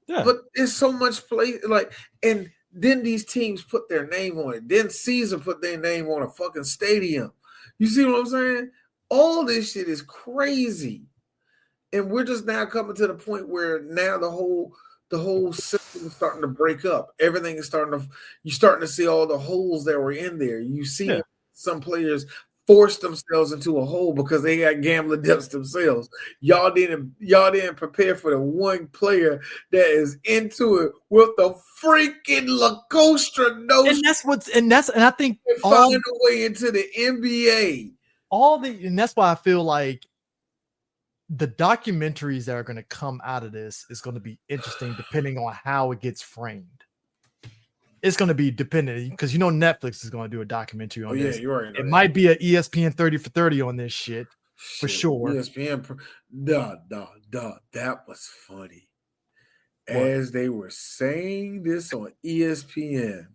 Yeah. But it's so much play, and then these teams put their name on it. Then Caesar put their name on a fucking stadium. You see what I'm saying? All this shit is crazy. And we're just now coming to the point where now the whole system is starting to break up. Everything is you're starting to see all the holes that were in there. You see some players force themselves into a hole because they got gambling debts themselves. Y'all didn't prepare for the one player that is into it with the freaking La Cosa Nostra. And I think find a way into the NBA. And that's why I feel like the documentaries that are going to come out of this is going to be interesting depending on how it gets framed. It's going to be dependent because Netflix is going to do a documentary on this. You're right. It might be an ESPN 30 for 30 on this shit for sure. ESPN, that was funny. What? As they were saying this on ESPN,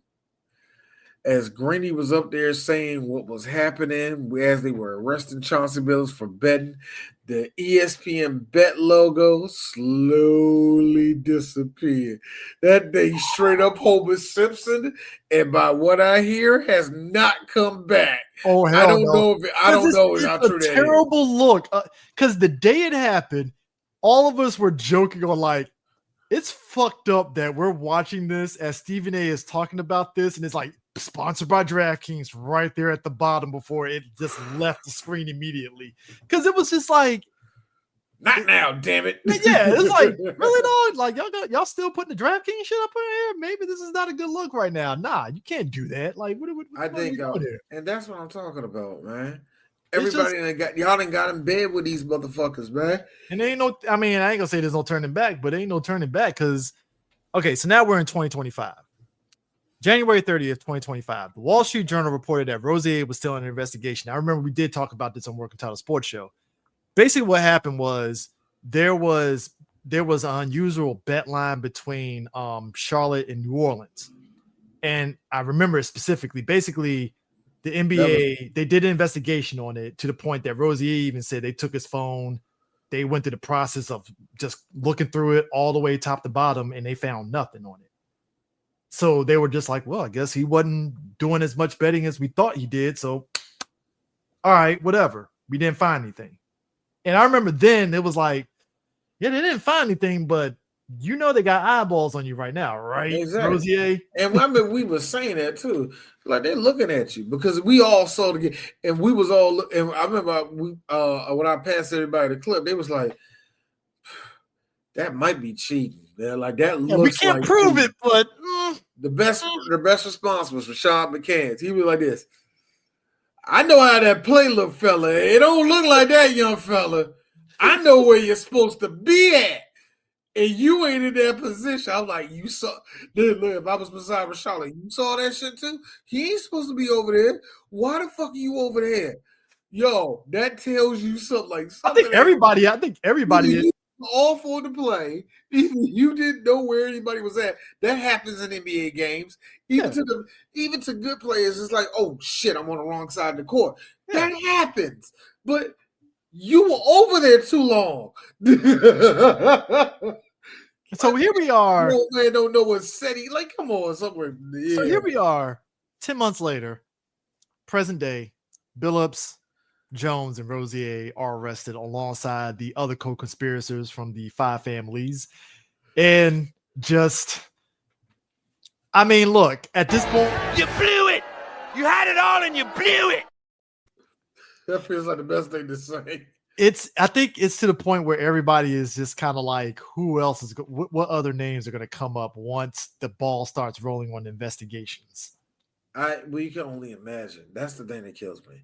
as Greeny was up there saying what was happening as they were arresting Chauncey Billups for betting, the ESPN bet logo slowly disappeared. That day straight up Homer Simpson, and by what I hear, has not come back. Oh hell I don't no. know if how true that is. Terrible look. Because the day it happened, all of us were joking on like, it's fucked up that we're watching this as Stephen A is talking about this, and it's like sponsored by DraftKings right there at the bottom before it just left the screen immediately. Because it was just like, not now, damn it. Yeah, it's like, really, dog? Like, y'all still putting the DraftKings shit up in here? Maybe this is not a good look right now. Nah, you can't do that. Like, what I think, and that's what I'm talking about, man. Everybody y'all done got in bed with these motherfuckers, man. And there ain't no, I ain't gonna say there's no turning back, but ain't no turning back because, okay, so now we're in 2025. January 30th, 2025. The Wall Street Journal reported that Rosier was still under investigation. I remember we did talk about this on Working Title Sports Show. Basically, what happened was there was an unusual bet line between Charlotte and New Orleans. And I remember it specifically. Basically, the NBA, they did an investigation on it to the point that Rosier even said they took his phone. They went through the process of just looking through it all the way top to bottom, and they found nothing on it. So they were just like, well, I guess he wasn't doing as much betting as we thought he did. So, all right, whatever. We didn't find anything. And I remember then it was like, yeah, they didn't find anything, but you know they got eyeballs on you right now, right? Exactly. Rosier? And I mean, we were saying that too. Like they're looking at you because we all saw the game, and we was all. And I remember when I passed everybody the clip, they was like, "That might be cheating." They're like, "That Yeah, looks we can't like prove cheating." it, but The best response was Rashad McCants. He was like this. I know how that play look, fella. It don't look like that, young fella. I know where you're supposed to be at. And you ain't in that position. I'm like, you saw. Look, if I was beside Rashad, like, you saw that shit too? He ain't supposed to be over there. Why the fuck are you over there? Yo, that tells you something. Like I think everybody. You all for the play. You didn't know where anybody was at. That happens in NBA games. Even to good players, it's like, oh shit, I'm on the wrong side of the court. Yeah. That happens. But you were over there too long. So here we are. No man don't know what setting. Like, come on, somewhere. Yeah. So here we are, 10 months later, present day. Billups, Jones, and Rosier are arrested alongside the other co-conspirators from the 5 families. And just, I mean, look, at this point, You blew it! You had it all and you blew it! That feels like the best thing to say. I think it's to the point where everybody is just kind of like, who else is what other names are going to come up once the ball starts rolling on investigations? We can only imagine. That's the thing that kills me.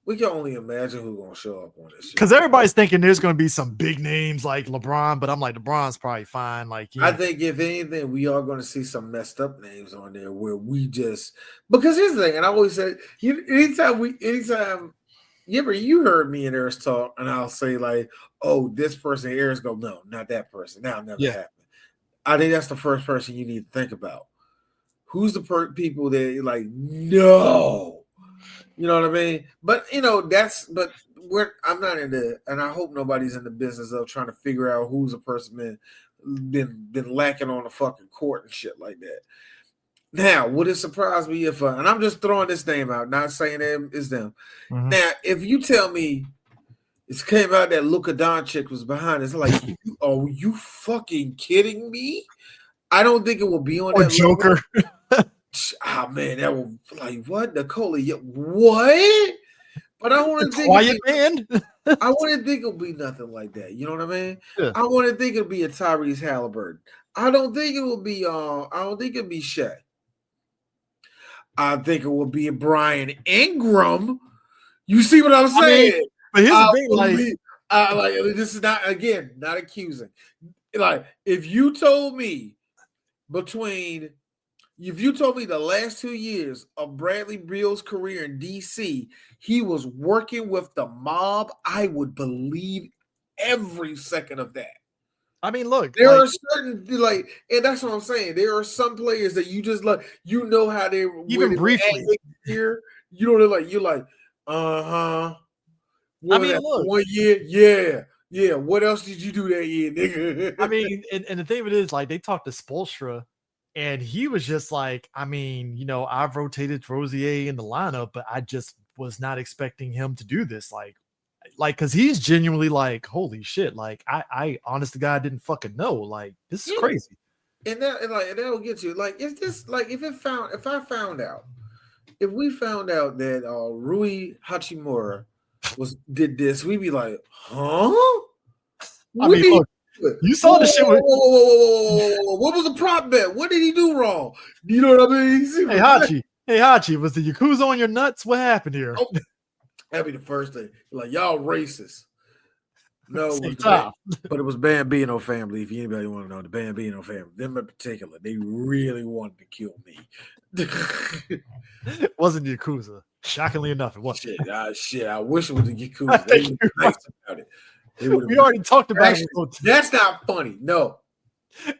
We can only imagine who's going to show up on this shit. Because everybody's thinking there's going to be some big names like LeBron, but I'm like, LeBron's probably fine. Like, I think if anything, we are going to see some messed up names on there where we just, because here's the thing, and I always say, anytime you heard me and Eris talk, and I'll say like, oh, this person, Eris go, no, not that person. That'll never happen. I think that's the first person you need to think about. Who's the people that you're like, no. You know what I mean? But I'm not into, and I hope nobody's in the business of trying to figure out who's a person been lacking on the fucking court and shit like that. Now, would it surprise me if, and I'm just throwing this name out, not saying it's them. Mm-hmm. Now, if you tell me it came out that Luka Doncic was behind, it's like, are you fucking kidding me? I don't think it will be on or that Joker. Ah, man, that was like, what? Nikola, what? But I want to think quiet man. I wouldn't think it'll be nothing like that. You know what I mean? Yeah. I wouldn't think it'll be a Tyrese Halliburton. I don't think it will be Shaq. I think it will be a Brian Ingram. You see what I'm saying? But here's the thing, like this is not accusing. Like if you told me the last 2 years of Bradley Beal's career in DC, he was working with the mob, I would believe every second of that. I mean, look, there are certain and that's what I'm saying. There are some players that you just like, you know how they even briefly here. You know, you're like, I mean, look, 1 year, yeah. What else did you do that year, nigga? I mean, and the thing of it is, like, they talked to Spoelstra. And he was just like, I mean, I've rotated Rosier in the lineup, but I just was not expecting him to do this. Like, because he's genuinely like, holy shit. Like, I honest to God didn't fucking know. Like, this is crazy. And that'll get you. Like, if we found out that Rui Hachimura did this, we'd be like, huh? I mean, look, you saw the shit. Whoa. What was the prop bet? What did he do wrong? You know what I mean? Hey, Hachi, was the Yakuza on your nuts? What happened here? Oh, that'd be the first thing. Like, y'all racist. No, but it was Bambino family. If anybody want to know, the Bambino family, them in particular, they really wanted to kill me. It wasn't Yakuza. Shockingly enough, it wasn't. Shit, I wish it was the Yakuza. They were nice about it. We already talked about it. That's not funny. No.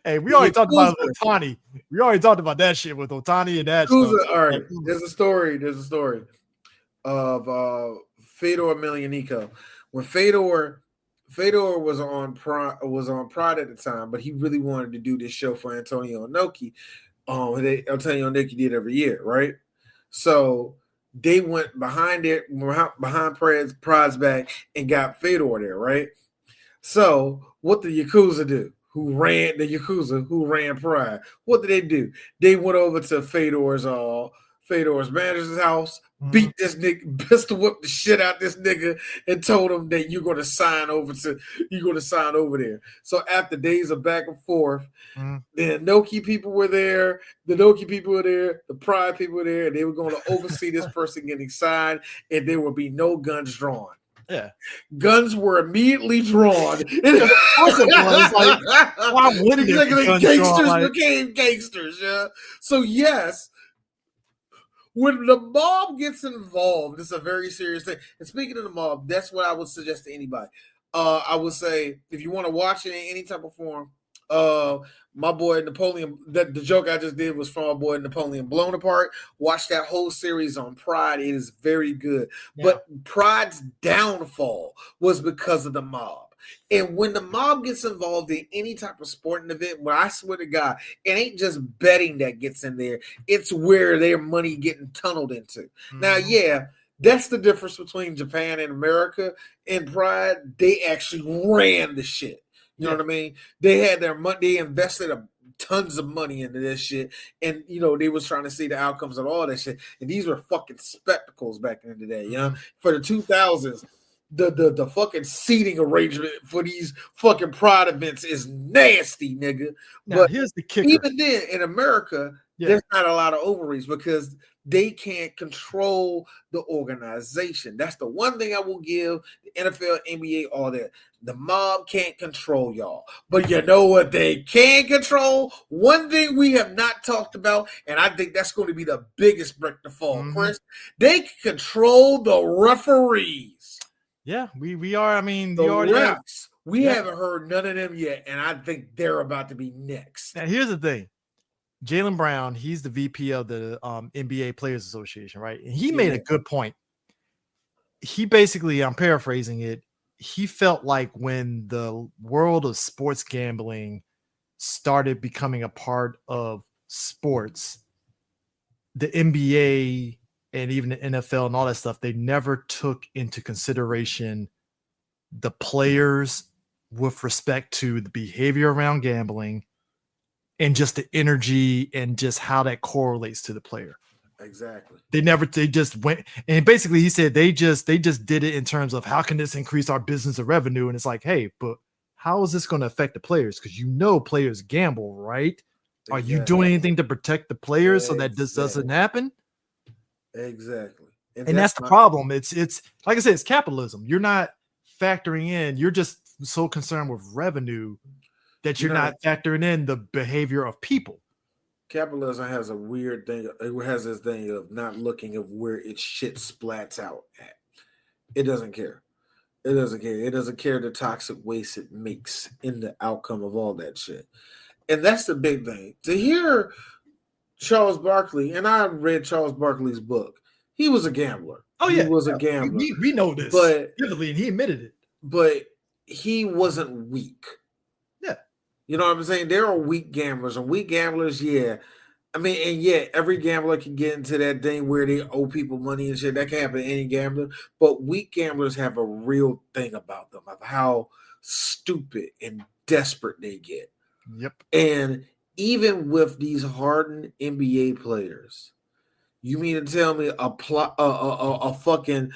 Hey, we already talked about it with Ohtani. We already talked about that shit with Ohtani and that stuff. All right. There's a story of Fedor Emelianenko. When Fedor was on Pride at the time, but he really wanted to do this show for Antonio Inoki. Antonio Inoki did every year, right? So they went behind Pride's back and got Fedor there, right? So what the Yakuza do? who ran the Yakuza, who ran Pride. What did they do? They went over to Fedor's manager's house, beat this nigga, pistol whipped the shit out this nigga, and told him that you're gonna sign over there. So after days of back and forth, the Inoki people were there, the Pride people were there, and they were going to oversee this person getting signed, and there would be no guns drawn. Yeah, guns were immediately drawn. Of course it was. Like, why wouldn't it be guns gangsters drawn? became gangsters? Yeah. So yes. When the mob gets involved, it's a very serious thing. And speaking of the mob, that's what I would suggest to anybody. I would say if you want to watch it in any type of form, my boy Napoleon, the joke I just did was from my boy Napoleon Blown Apart. Watch that whole series on Pride. It is very good. Yeah. But Pride's downfall was because of the mob. And when the mob gets involved in any type of sporting event, where I swear to God, it ain't just betting that gets in there. It's where their money getting tunneled into. Mm-hmm. Now, yeah, that's the difference between Japan and America. In Pride, they actually ran the shit. You know what I mean? They had their money. They invested tons of money into this shit. And, they was trying to see the outcomes of all that shit. And these were fucking spectacles back in the day, For the 2000s. The fucking seating arrangement for these fucking Pride events is nasty, nigga. Now, but here's the kicker. Even then, in America, there's not a lot of ovaries because they can't control the organization. That's the one thing I will give the NFL, NBA, all that. The mob can't control y'all. But you know what they can control? One thing we have not talked about, and I think that's going to be the biggest brick to fall, Chris. They can control the referees. Yeah, we are. I mean, the refs. We haven't heard none of them yet, and I think they're about to be next. Now, here's the thing. Jaylen Brown, he's the VP of the NBA Players Association, right? And he made a good point. He basically, I'm paraphrasing it, he felt like when the world of sports gambling started becoming a part of sports, the NBA and even the NFL and all that stuff, they never took into consideration the players with respect to the behavior around gambling and just the energy and just how that correlates to the player. Exactly. They just went, and basically he said they just did it in terms of how can this increase our business or revenue? And it's like, hey, but how is this going to affect the players? Because players gamble, right? Exactly. Are you doing anything to protect the players so that this doesn't happen? Exactly. And that's the problem. It's like I said, it's capitalism. You're not factoring in, you're just so concerned with revenue that you're not factoring in the behavior of people. Capitalism has a weird thing. It has this thing of not looking at where its shit splats out at. It doesn't care. It doesn't care. It doesn't care the toxic waste it makes in the outcome of all that shit. And that's the big thing. To hear Charles Barkley, and I read Charles Barkley's book. He was a gambler. Oh, yeah. He was a gambler. We know this. But vividly, and he admitted it. But he wasn't weak. Yeah. You know what I'm saying? There are weak gamblers. And weak gamblers, yeah. I mean, and yeah, every gambler can get into that thing where they owe people money and shit. That can happen to any gambler. But weak gamblers have a real thing about them of how stupid and desperate they get. Yep. And even with these hardened NBA players, you mean to tell me a fucking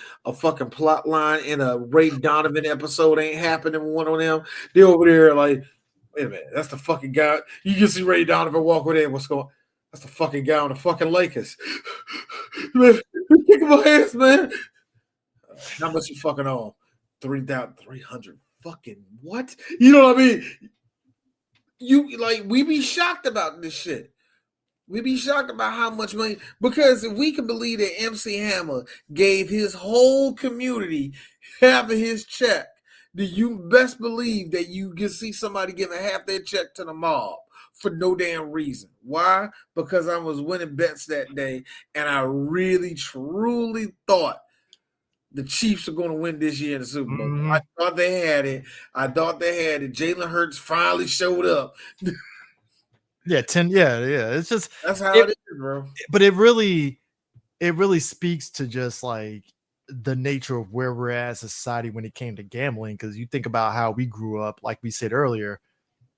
plot line in a Ray Donovan episode ain't happening with one of them? They're over there like, wait a minute, that's the fucking guy. You can see Ray Donovan walk over there. What's going on? That's the fucking guy on the fucking Lakers. Man, kicking my ass, man. How much you fucking own? 3,300. Fucking what? You know what I mean? We be shocked about this shit. We be shocked about how much money, because if we can believe that MC Hammer gave his whole community half of his check, then you best believe that you can see somebody giving half their check to the mob for no damn reason. Why? Because I was winning bets that day, and I really, truly thought the Chiefs are going to win this year in the Super Bowl. Mm-hmm. I thought they had it. Jalen Hurts finally showed up. Yeah, it's just that's how it is, bro. But it really speaks to just like the nature of where we're at as a society when it came to gambling. Because you think about how we grew up, like we said earlier,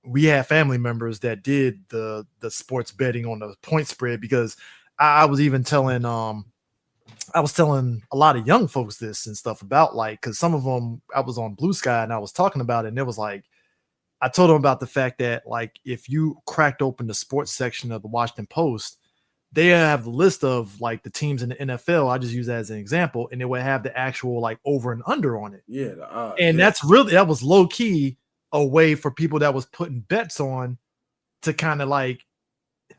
we have family members that did the sports betting on the point spread, because I was even telling I was telling a lot of young folks this and stuff about, like, because some of them, I was on Blue Sky and I was talking about it, and it was like, I told them about the fact that, like, if you cracked open the sports section of the Washington Post, they have the list of like the teams in the NFL. I just use that as an example, and it would have the actual like over and under on it. Yeah, and that's really, that was low key a way for people that was putting bets on to kind of like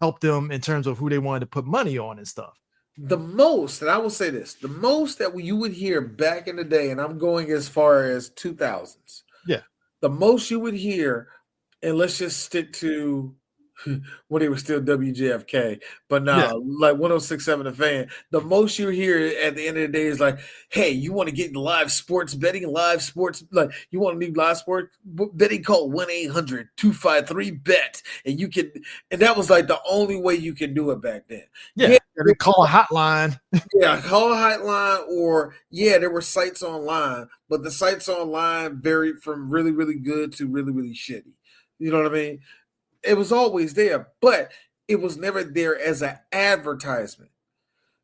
help them in terms of who they wanted to put money on and stuff. The most, and I will say this, the most that you would hear back in the day, and I'm going as far as 2000s. Yeah. The most you would hear, and let's just stick to when they were still WJFK, but now like 106.7 The Fan, the most you hear at the end of the day is like, hey, you want to get live sports betting, live sports, like you want to need live sports betting, call 1-800-253-BET, and you can, and that was like the only way you can do it back then. Yeah, they call a hotline. Yeah, call a hotline, or there were sites online, but the sites online varied from really, really good to really, really shitty. You know what I mean? It was always there, but it was never there as an advertisement.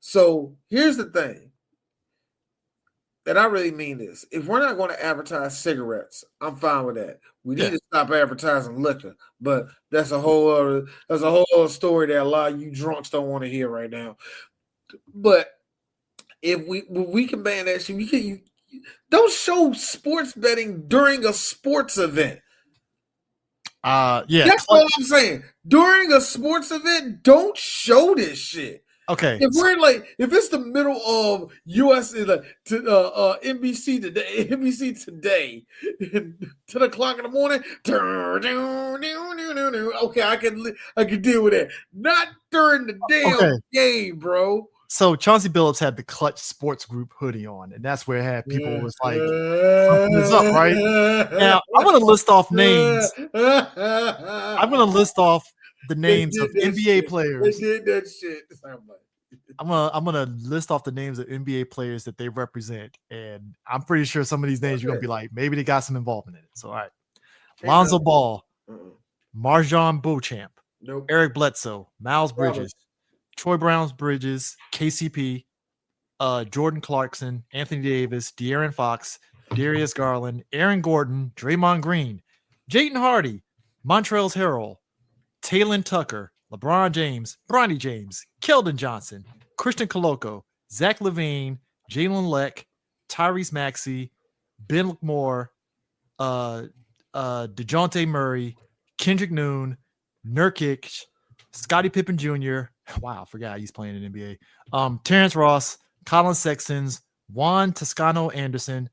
So here's the thing, and I really mean this. If we're not going to advertise cigarettes, I'm fine with that. We need to stop advertising liquor, but that's a whole other story that a lot of you drunks don't want to hear right now. But if we can ban that shit, you don't show sports betting during a sports event. That's all I'm saying. During a sports event, don't show this shit. Okay. If we're like, if it's the middle of NBC today, 10 o'clock in the morning, okay, I can deal with that. Not during the damn game, bro. So Chauncey Billups had the Clutch Sports Group hoodie on, and that's where it had people was like, something's up, right? Now, I'm going to list off names. I'm going to list off the names of NBA players. They did that shit. I'm gonna list off the names of NBA players that they represent, and I'm pretty sure some of these names you're gonna be like, maybe they got some involvement in it. So, all right, Lonzo Ball, Marjon Beauchamp, Eric Bledsoe, Miles Bridges, Troy Brown Bridges, KCP, Jordan Clarkson, Anthony Davis, De'Aaron Fox, Darius Garland, Aaron Gordon, Draymond Green, Jayden Hardy, Montrezl Harrell, Taylor Tucker, LeBron James, Bronny James, Keldon Johnson, Christian Coloco, Zach LaVine, Jalen Leck, Tyrese Maxey, Ben Moore, DeJounte Murray, Kendrick Nunn, Nurkic, Scottie Pippen Jr. Wow, I forgot he's playing in the NBA. Terrence Ross, Colin Sextons, Juan Toscano Anderson,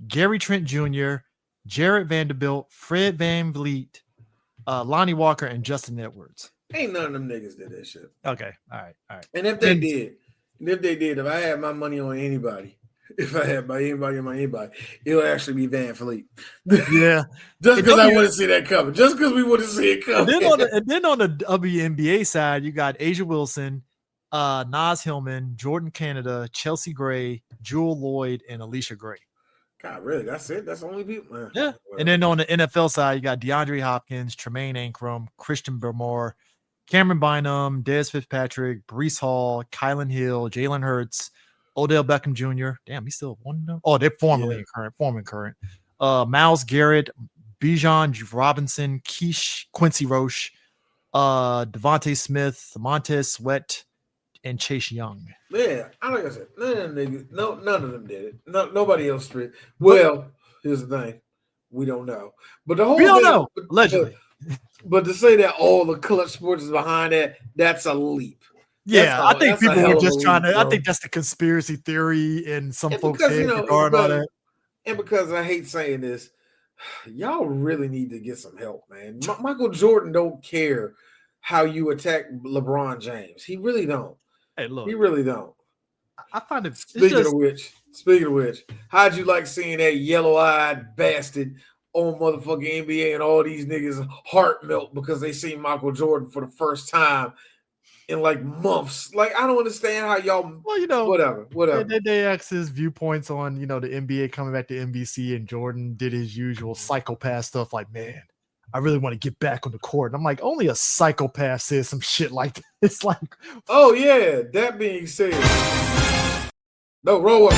Gary Trent Jr., Jared Vanderbilt, Fred VanVleet, Lonnie Walker, and Justin Edwards. Ain't none of them niggas did that shit. Okay, all right. And if they did, if I had my money on anybody, it'll actually be VanVleet. Yeah, just because I wouldn't see that coming. Just because we wouldn't see it coming. And then on the WNBA side, you got Asia Wilson, Naz Hillman, Jordan Canada, Chelsea Gray, Jewel Lloyd, and Alicia Gray. God, really? That's it? That's the only people? Yeah. And then on the NFL side, you got DeAndre Hopkins, Tremaine Ankrum, Christian Bermore, Cameron Bynum, Dez Fitzpatrick, Breece Hall, Kylan Hill, Jalen Hurts, Odell Beckham Jr. Damn, he's still one of them. Oh, they're formerly current. Myles Garrett, Bijan Robinson, Quincy Roche, Devontae Smith, Montez Sweat, and Chase Young. Yeah, like I said, none of them did it. Nobody else did. Well, here's the thing. We don't know. But the whole we don't know. Allegedly. But to say that all the Clutch Sports is behind that, that's a leap. Yeah, I think people were just trying to. I think that's the conspiracy theory in some folks' head regarding all that. And because I hate saying this, y'all really need to get some help, man. Michael Jordan don't care how you attack LeBron James. He really don't. Hey, look, he really don't. I find it. Speaking of which, how'd you like seeing that yellow-eyed bastard on motherfucking NBA and all these niggas heart melt because they seen Michael Jordan for the first time in like months? Like, I don't understand how y'all. Well, whatever. They asked his viewpoints on the NBA coming back to NBC, and Jordan did his usual psychopath stuff. Like, man, I really want to get back on the court. And I'm like, only a psychopath says some shit like that. It's like, Oh yeah. That being said, no, roll up.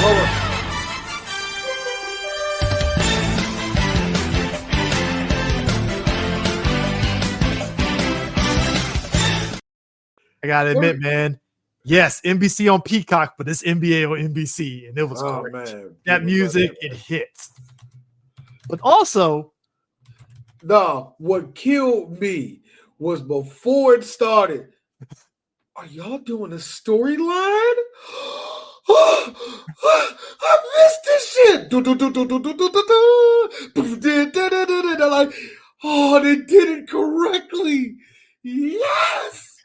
I gotta admit, man. Yes, NBC on Peacock, but it's NBA on NBC, and it was great. Man. That music, it hits. But also, no, what killed me was before it started. Are y'all doing a storyline? I missed this shit. They're like, oh, they did it correctly. Yes.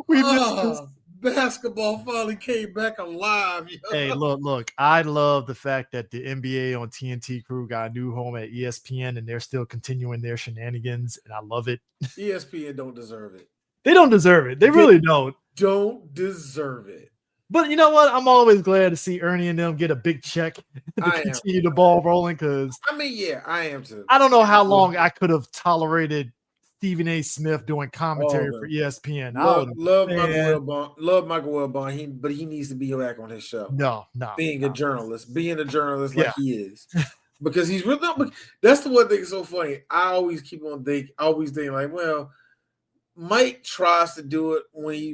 we missed this. Basketball finally came back alive. Yo. Hey, look, I love the fact that the NBA on TNT crew got a new home at ESPN and they're still continuing their shenanigans, and I love it. ESPN don't deserve it. They don't deserve it. They really don't. Don't deserve it. But you know what? I'm always glad to see Ernie and them get a big check to continue the ball rolling, because I mean, yeah, I am too. I don't know how long I could have tolerated Stephen A. Smith doing commentary for ESPN. Love Michael Wilbon, but he needs to be back on his show. No. Being a journalist like he is. Because he's really not, that's the one thing that's so funny. I always thinking like, well, Mike tries to do it when he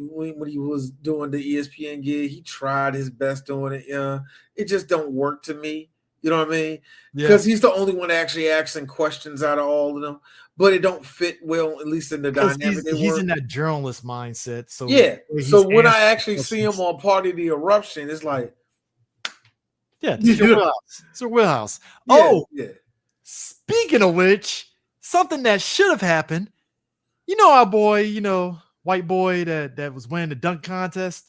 was doing the ESPN gig. He tried his best doing it. Yeah, it just don't work to me. You know what I mean? Because he's the only one actually asking questions out of all of them, but it don't fit well, at least in the dynamic. He's in that journalist mindset. So yeah. So when I actually see him on Part of the Eruption, it's like, yeah, it's your wheelhouse. It's your wheelhouse. Speaking of which, something that should have happened. You know our boy, white boy that was winning the dunk contest.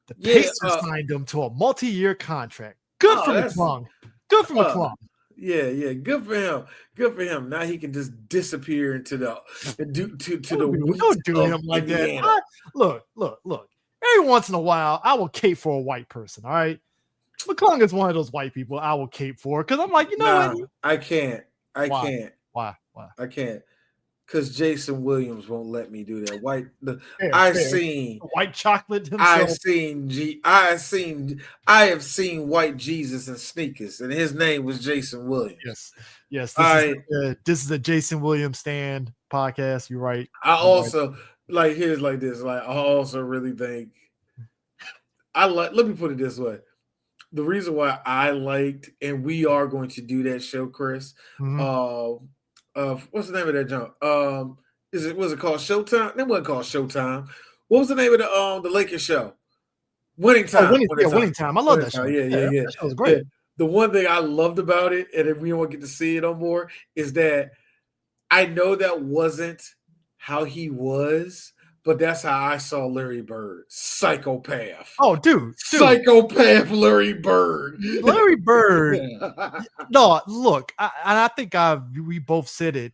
The Pacers signed him to a multi-year contract. Good for McClung. Good for McClung. Yeah. Good for him. Good for him. Now he can just disappear into the Don't do him like that. Look. Every once in a while, I will cape for a white person. All right. McClung is one of those white people I will cape for, because I'm like, what? I can't. Why? I can't. Because Jason Williams won't let me do that. White chocolate himself. I have seen white Jesus in sneakers, and his name was Jason Williams. Yes. This is a Jason Williams stand podcast. You're right. I also here's like this. Like, I also really think let me put it this way. The reason why I liked, and we are going to do that show, Chris. What's the name of that jump? Was it called Showtime? That wasn't called Showtime. What was the name of the Lakers show? Winning Time. Winning Time. I love that show. Yeah. That show was great. The one thing I loved about it, and if we don't get to see it no more, is that I know that wasn't how he was, but that's how I saw Larry Bird. Psychopath. Oh, dude. Psychopath Larry Bird. Larry Bird. No, look, I think we both said it.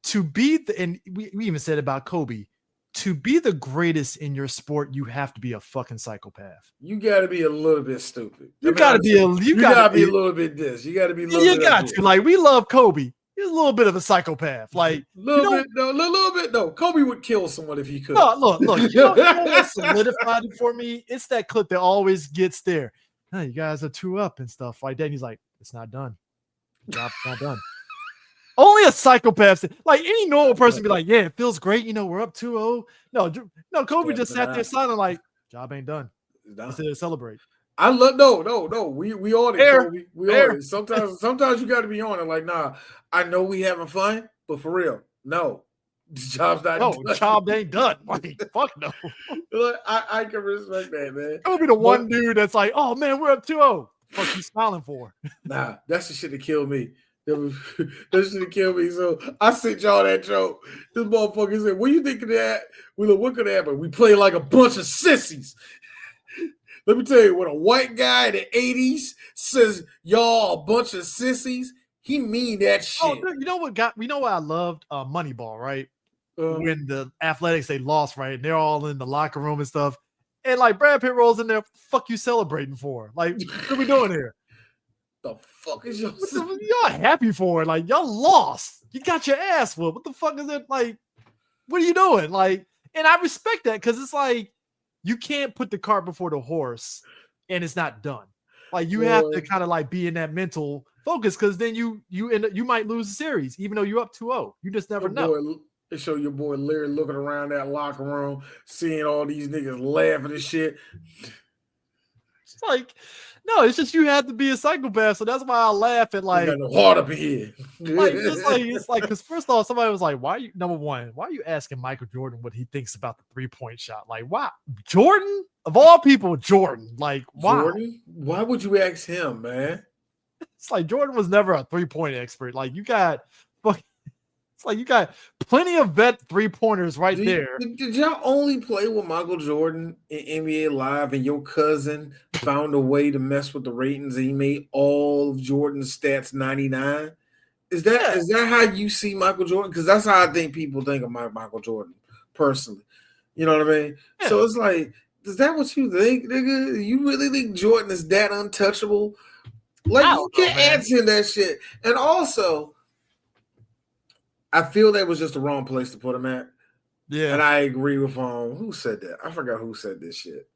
To be and we even said about Kobe. To be the greatest in your sport, you have to be a fucking psychopath. You got to be a little bit stupid. You got to be a little bit this. You got to be. Like, we love Kobe. He's a little bit of a psychopath. Like, little bit. No, Kobe would kill someone if he could. No, look. You know what solidified it for me? It's that clip that always gets there. Hey, you guys are 2 up and stuff like that. And he's like, it's not done. Job's not done. Only a psychopath. Like, any normal person be like, yeah, it feels great. We're up 2-0. No, Kobe just sat there silent, like, job ain't done. Instead of celebrate. I love no. We on it, Kobe. We on it. Sometimes you got to be on it. Like, nah, I know we having fun, but for real, no, the job's not done. No, job ain't done. Like, fuck no. Look, I can respect that, man. Kobe the one dude that's like, oh man, we're up 2-0. Fuck you smiling for? Nah, that's the shit that killed me. That shit that killed me. So I sent y'all that joke. This motherfucker said, "What you think of that? What could happen? We play like a bunch of sissies." Let me tell you, when a white guy in the 80s says y'all a bunch of sissies, he mean that shit. Oh, dude, you know what I loved? Moneyball, right? When the Athletics, they lost, right? And they're all in the locker room and stuff. And like Brad Pitt rolls in there, fuck you celebrating for? Like, what are we doing here? The fuck is y'all? Y'all happy for it? Like y'all lost. You got your ass whooped. What the fuck is it? Like, what are you doing? Like, and I respect that because it's like you can't put the cart before the horse, and it's not done. Like you have to kind of like be in that mental focus because then you might lose the series even though you're up 2-0. You just never know. They show your boy Larry looking around that locker room, seeing all these niggas laughing and shit. It's like, no, it's just you have to be a psychopath. So that's why I laugh at like, got no heart up in here. it's like, because first off, somebody was like, why are you asking Michael Jordan what he thinks about the 3-point shot? Like, why? Jordan, of all people, Jordan. Like, why? Jordan? Why would you ask him, man? It's like Jordan was never a 3-point expert. Like, you got plenty of vet 3-pointers there. Did y'all only play with Michael Jordan in NBA Live and your cousin found a way to mess with the ratings and he made all of Jordan's stats 99? Is that how you see Michael Jordan? Because that's how I think people think of Michael Jordan personally. You know what I mean? Yeah. So it's like, is that what you think, nigga? You really think Jordan is that untouchable? Like, you can't answer that shit. And also, I feel that was just the wrong place to put him at. Yeah. And I agree with who said that? I forgot who said this shit.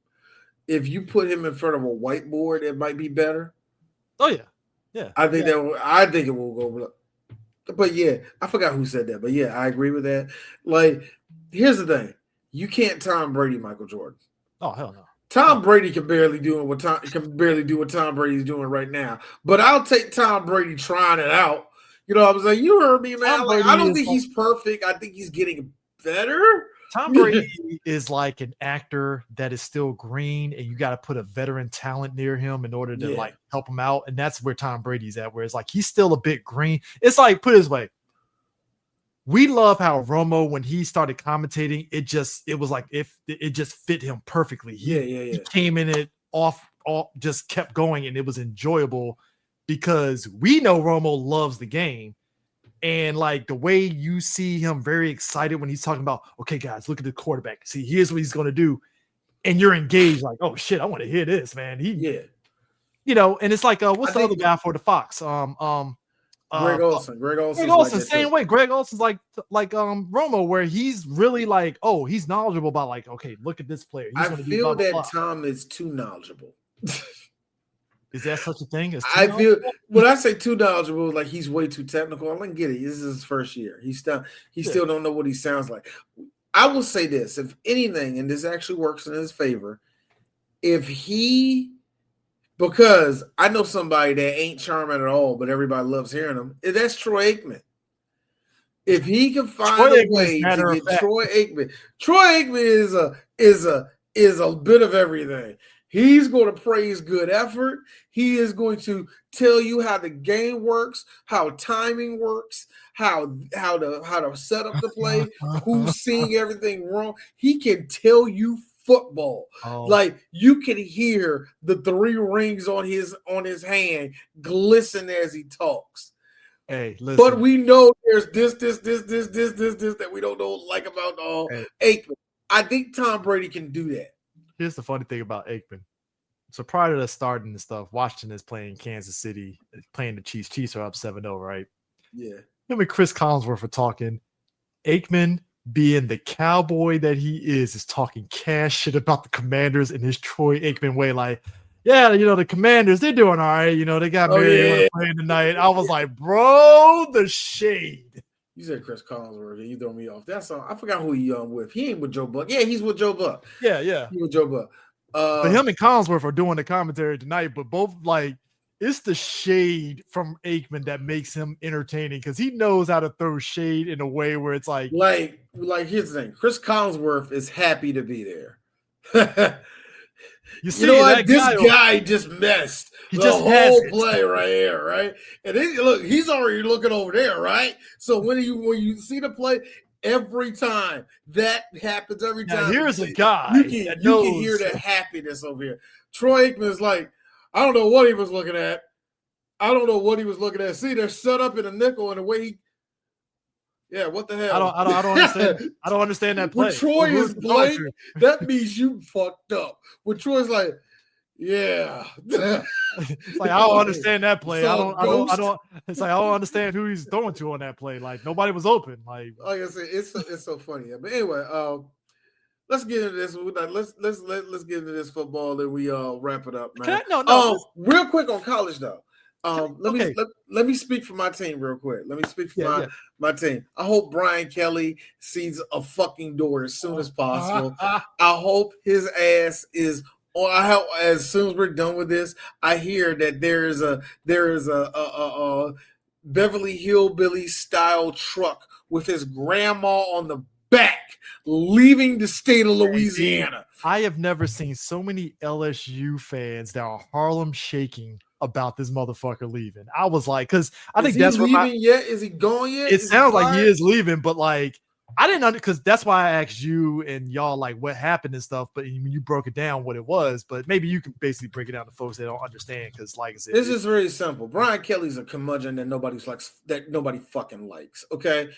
If you put him in front of a whiteboard, it might be better. Oh yeah. Yeah. I think it will go. But yeah, I forgot who said that. But yeah, I agree with that. Like, here's the thing. You can't Tom Brady Michael Jordan. Oh, hell no. Tom Brady can barely do what Tom Brady's doing right now. But I'll take Tom Brady trying it out. You know what I'm saying? You heard me, man. Like, I don't think he's perfect. I think he's getting better. Tom Brady is like an actor that is still green, and you got to put a veteran talent near him in order to like help him out. And that's where Tom Brady's at, where it's like he's still a bit green. It's like, put it this way. We love how Romo, when he started commentating, it was like if it just fit him perfectly. He came in it off, just kept going, and it was enjoyable. Because we know Romo loves the game, and like the way you see him very excited when he's talking about, okay, guys, look at the quarterback. See, here's what he's going to do, and you're engaged. Like, oh shit, I want to hear this, man. You know, and it's like, what's the other guy for the Fox? Greg Olsen. Greg Olsen, like same way. Greg Olsen's like Romo, where he's really like, oh, he's knowledgeable about like, okay, look at this player. I feel that Tom is too knowledgeable. Is that such a thing? I feel when I say too knowledgeable, like he's way too technical. I don't get it. This is his first year. He still don't know what he sounds like. I will say this: if anything, and this actually works in his favor, because I know somebody that ain't charming at all, but everybody loves hearing him. That's Troy Aikman. If he can find a way to get Troy Aikman, is a bit of everything. He's going to praise good effort. He is going to tell you how the game works, how timing works, how to set up the play, who's seeing everything wrong. He can tell you football. Like you can hear the 3 rings on his hand glisten as he talks. Hey, listen. But we know there's this that we don't know like about Aikman. I think Tom Brady can do that. Here's the funny thing about Aikman. So prior to the starting and stuff, Washington is playing Kansas City, playing the Chiefs. Chiefs are up 7-0, right? Yeah. Him and Chris Collinsworth are talking. Aikman, being the cowboy that he is talking cash shit about the Commanders in his Troy Aikman way. Like, yeah, you know, the Commanders, they're doing all right. You know, they got Mariota playing tonight. I was like, bro, the shade. You said Chris Collinsworth. You throw me off. That's all. I forgot who he with. He ain't with Joe Buck. Yeah, he's with Joe Buck. Yeah. He's with Joe Buck. But him and Collinsworth are doing the commentary tonight, but both like it's the shade from Aikman that makes him entertaining because he knows how to throw shade in a way where it's like here's the thing. Chris Collinsworth is happy to be there. You know what? This guy just messed the whole play right here, right? And then look, he's already looking over there, right? So when you see the play, every time that happens, every time. Now, here's a guy you can hear the happiness over here. Troy Aikman is like, I don't know what he was looking at. See, they're set up in a nickel in the way he. Yeah, what the hell? I don't understand. I don't understand that play. When Troy is blank, that means you fucked up. When Troy's like, Yeah. It's like I don't understand that play. I So don't. It's like I don't understand who he's throwing to on that play. Like nobody was open. Like I said, it's so funny. But anyway, let's get into this. Let's get into this football, and we wrap it up, man. Real quick on college though. Let me speak for my team real quick. Let me speak for my team. I hope Brian Kelly sees a fucking door as soon as possible. I hope his ass is. Or as soon as we're done with this, I hear that there is a Beverly Hillbilly style truck with his grandma on the back leaving the state of Louisiana. I have never seen so many LSU fans that are Harlem shaking about this motherfucker leaving. I was like, because I think that's leaving yet. Is he gone yet? It sounds like he is leaving, but like. I didn't because that's why I asked you and y'all like what happened and stuff. But you broke it down what it was. But maybe you can basically break it down to folks that don't understand. Because like I said, this is very simple. Brian Kelly's a curmudgeon that nobody fucking likes. Okay.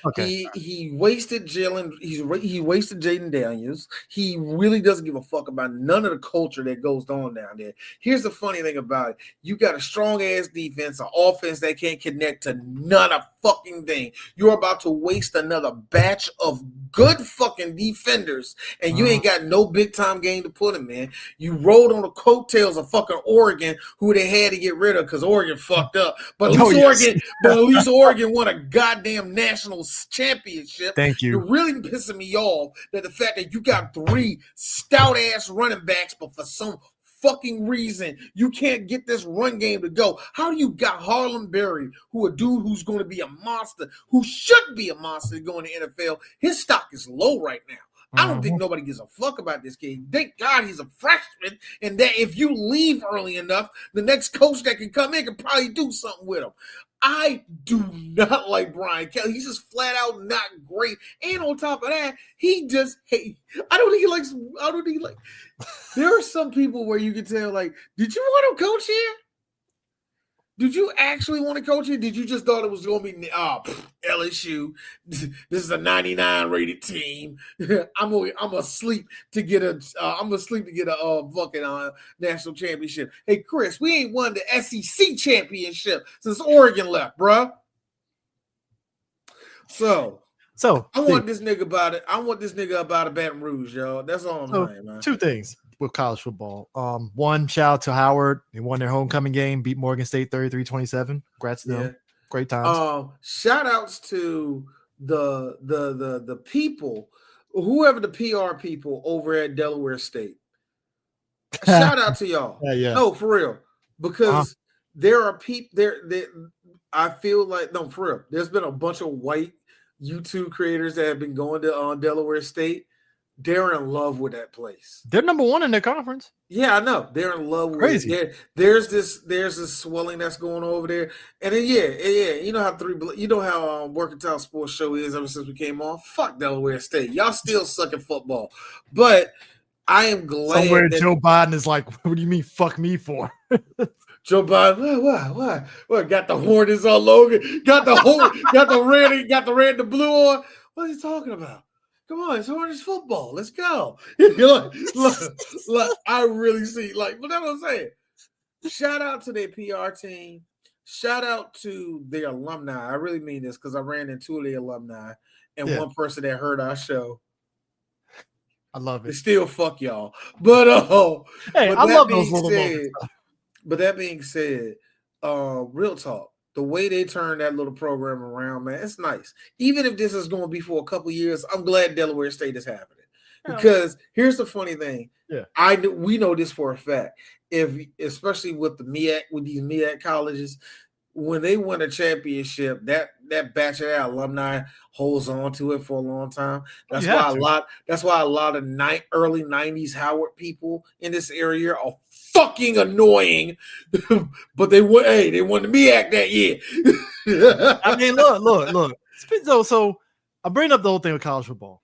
He wasted Jalen. He wasted Jaden Daniels. He really doesn't give a fuck about none of the culture that goes on down there. Here's the funny thing about it: you got a strong ass defense, an offense that can't connect to none of fucking thing. You're about to waste another batch of good fucking defenders, and you ain't got no big time game to put him in. You rode on the coattails of fucking Oregon, who they had to get rid of because Oregon fucked up. But at least Oregon won a goddamn national championship. Thank you. You're really pissing me off that the fact that you got 3 stout ass running backs, but for some fucking reason you can't get this run game to go. How do you got Harlem Berry, who a dude who's going to be a monster, who should be a monster going to NFL? His stock is low right now. I don't think nobody gives a fuck about this kid. Thank God he's a freshman, and that if you leave early enough, the next coach that can come in can probably do something with him. I do not like Brian Kelly. He's just flat out not great. And on top of that, I don't think he likes. There are some people where you can tell, like, did you want to coach here? Did you actually want to coach here? Did you just thought it was going to be LSU? This is a 99 rated team. I'm gonna sleep to get a fucking national championship. Hey Chris, we ain't won the SEC championship since Oregon left, bro. So I want this nigga about it. I want this nigga about a Baton Rouge, y'all. That's all I'm saying, man. 2 things with college football. One, shout out to Howard. They won their homecoming game, beat Morgan State 33-27. Congrats to them. Great times. Shout outs to the people, whoever the PR people over at Delaware State. Shout out to y'all. Yeah. No, for real. Because there are people there. I feel like, no, for real. There's been a bunch of white YouTube creators that have been going to Delaware State. They're in love with that place. They're number 1 in their conference. Yeah, I know. They're in love with Crazy. it. There's this swelling that's going over there. And then you know how Working Sports Show is ever since we came on. Fuck Delaware State. Y'all still suck at football. But I am glad somewhere Joe Biden is like, what do you mean fuck me for? Joe Biden, what? Got the Hornets on Logan, got the red and the blue on. What are you talking about? Come on, it's Hornets football. Let's go. Look, I really see, but that's what I'm saying. Shout out to their PR team. Shout out to their alumni. I really mean this because I ran into their alumni and one person that heard our show. I love it. They still fuck y'all. But hey, but I love those little moments. But that being said, real talk. The way they turned that little program around, man, it's nice. Even if this is going to be for a couple years, I'm glad Delaware State is happening. Because here's the funny thing. Yeah. We know this for a fact. Especially with these MEAC colleges, when they win a championship, that batch of alumni holds on to it for a long time. That's why a lot of early 90s Howard people in this area are fucking annoying. But they won the MEAC that year. I mean, look. So I bring up the whole thing with college football.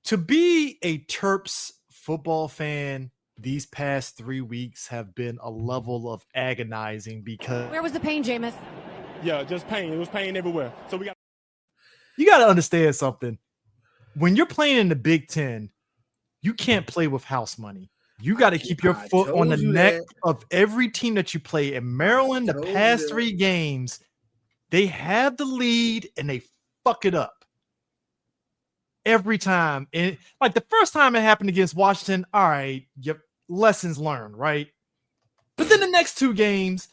To be a Terps football fan these past 3 weeks have been a level of agonizing because where was the pain, Jameis? Yeah, just pain. It was pain everywhere. So you got to understand something. When you're playing in the Big Ten, you can't play with house money. You got to keep your foot on the neck of every team that you play. In Maryland, the past 3 games, they have the lead and they fuck it up every time. And like the first time it happened against Washington, all right, yep, lessons learned, right? But then the next 2 games,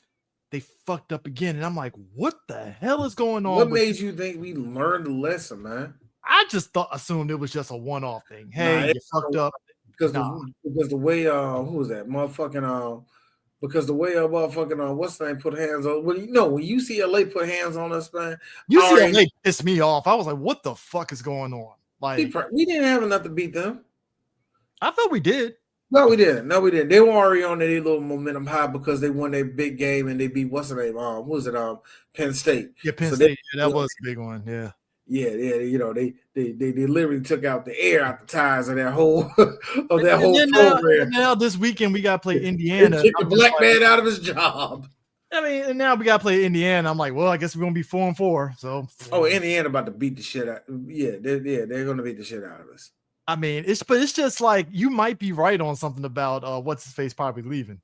they fucked up again. And I'm like, what the hell is going on? What made you think we learned the lesson, man? I just assumed it was just a one-off thing. Hey, you fucked up. Because the way who was that? Motherfucking because the way motherfucking what's the name put hands on when UCLA put hands on us, man. UCLA pissed me off. I was like, what the fuck is going on? Like we didn't have enough to beat them. I thought we did. No, we didn't. They were already on their little momentum high because they won their big game and they beat what's the name? What was it? Penn State. Yeah, Penn State. That was a big one. Yeah. Yeah. You know, they literally took out the air out the tires of that whole program. Now this weekend we got to play Indiana. Kick the black man out of his job. I mean, and now we got to play Indiana. I'm like, well, I guess we're gonna be 4-4. So. Indiana about to beat the shit out. Yeah, they're gonna beat the shit out of us. I mean, it's just like you might be right on something about what's his face probably leaving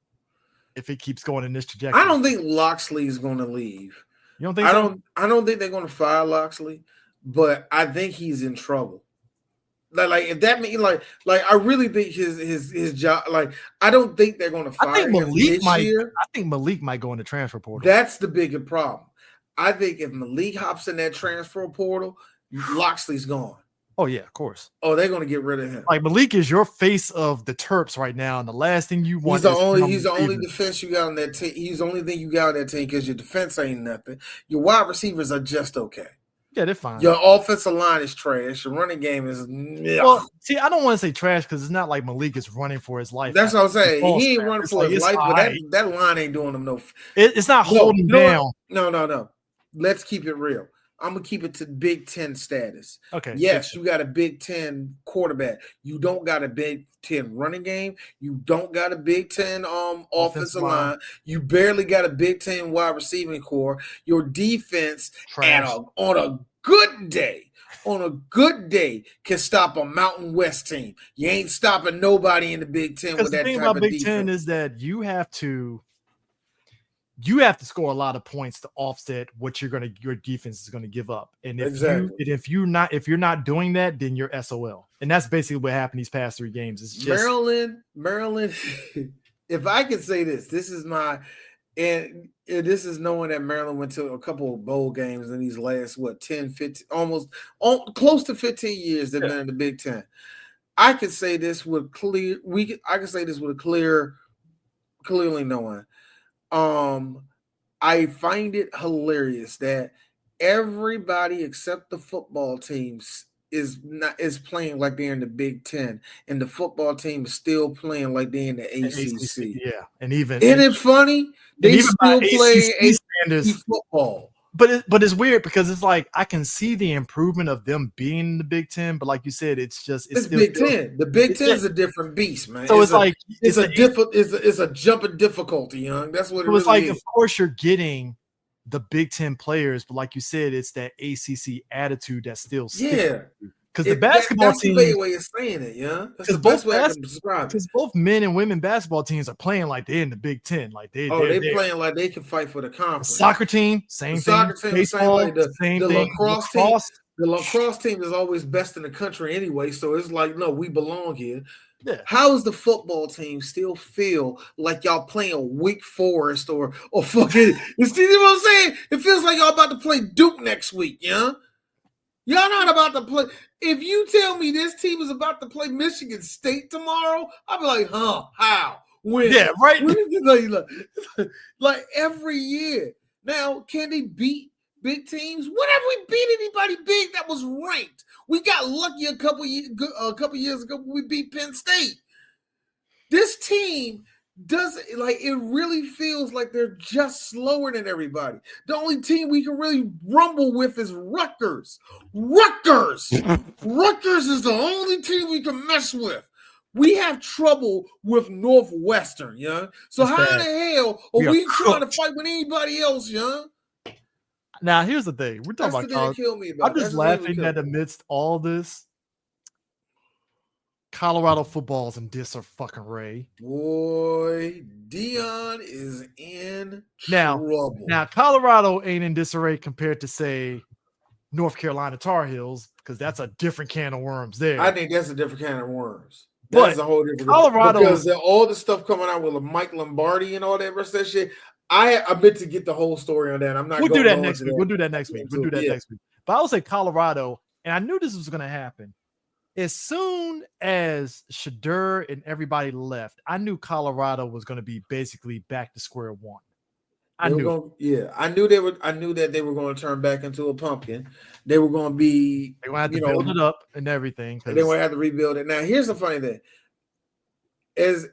if it keeps going in this trajectory. I don't think Loxley is going to leave. You don't think? I don't think they're going to fire Loxley, but I think he's in trouble. Like if that means like I really think his job. Like I don't think they're going to fire him this year. I think Malik might go in the transfer portal. That's the bigger problem. I think if Malik hops in that transfer portal, Loxley's gone. Oh yeah, of course. Oh, they're gonna get rid of him. Like Malik is your face of the Terps right now, and the last thing you want. He's the only defense you got on that team. He's the only thing you got on that team because your defense ain't nothing. Your wide receivers are just okay. Yeah, they're fine. Your offensive line is trash. Your running game is. Well, see, I don't want to say trash because it's not like Malik is running for his life. That's what I'm saying. He ain't running for his life, but that line ain't doing him no. It's not holding down. No. Let's keep it real. I'm gonna keep it to Big Ten status. Okay. Yes, you got a Big Ten quarterback. You don't got a Big Ten running game. You don't got a Big Ten offensive line. You barely got a Big Ten wide receiving core. Your defense on a good day can stop a Mountain West team. You ain't stopping nobody in the Big Ten with that type of defense. The thing about Big Ten is that you have to score a lot of points to offset what your defense is gonna give up. And if you're not doing that, then you're SOL. And that's basically what happened these past 3 games. It's just Maryland. If I could say this is my and this is knowing that Maryland went to a couple of bowl games in these last 10, 15, almost close to 15 years they've been in the Big Ten. I could say this with clearly knowing. I find it hilarious that everybody except the football teams is playing like they're in the Big Ten, and the football team is still playing like they're in the ACC. Yeah, and isn't it funny? They still play ACC football. But it's weird because it's like I can see the improvement of them being in the Big Ten, but like you said, it's still Big Ten. The Big Ten is a different beast, man. So it's a jump of difficulty, young. That's what it was really like. is. Of course, you're getting the Big Ten players, but like you said, it's that ACC attitude that still sticks. Because the basketball team. That's the way of saying it, yeah. That's the best way I can describe it. Because both men and women basketball teams are playing like they're in the Big Ten. Like they're playing like they can fight for the conference. The soccer team, same thing. Soccer team, baseball, same way. Same the thing. Lacrosse team. The lacrosse team is always best in the country anyway. So it's like, no, we belong here. Yeah. How does the football team still feel like y'all playing Wake Forest or fucking? You see what I'm saying? It feels like y'all about to play Duke next week, yeah. Y'all not about to play. If you tell me this team is about to play Michigan State tomorrow, I'll be like, huh? How? When? Yeah, right. Like every year. Now, can they beat big teams? When have we beat anybody big that was ranked? We got lucky a couple years ago when we beat Penn State. This team doesn't like it. Really feels like they're just slower than everybody. The only team we can really rumble with is Rutgers. Rutgers is the only team we can mess with. We have trouble with Northwestern, young. So how in the hell are we trying to fight with anybody else, young? Now here's the thing: we're talking about college. I'm just laughing that amidst all this, Colorado football's in disarray. Boy, Dion is in Now, trouble. Now, Colorado ain't in disarray compared to, say, North Carolina Tar Heels, because that's a different can of worms there. I think that's a different can of worms. But That's a whole different Colorado, because all the stuff coming out with Mike Lombardi and all that rest of that shit. I meant to get the whole story on that. I'm not. We'll do going that on next to week. that. We'll do that next week. We'll do that next week. But I would say Colorado, and I knew this was going to happen. As soon as Shedeur and everybody left, I knew Colorado was going to be basically back to square one. I knew that they were going to turn back into a pumpkin. They were going to be. They were going to have to build it up and everything. They were going to have to rebuild it. Now, here's the funny thing: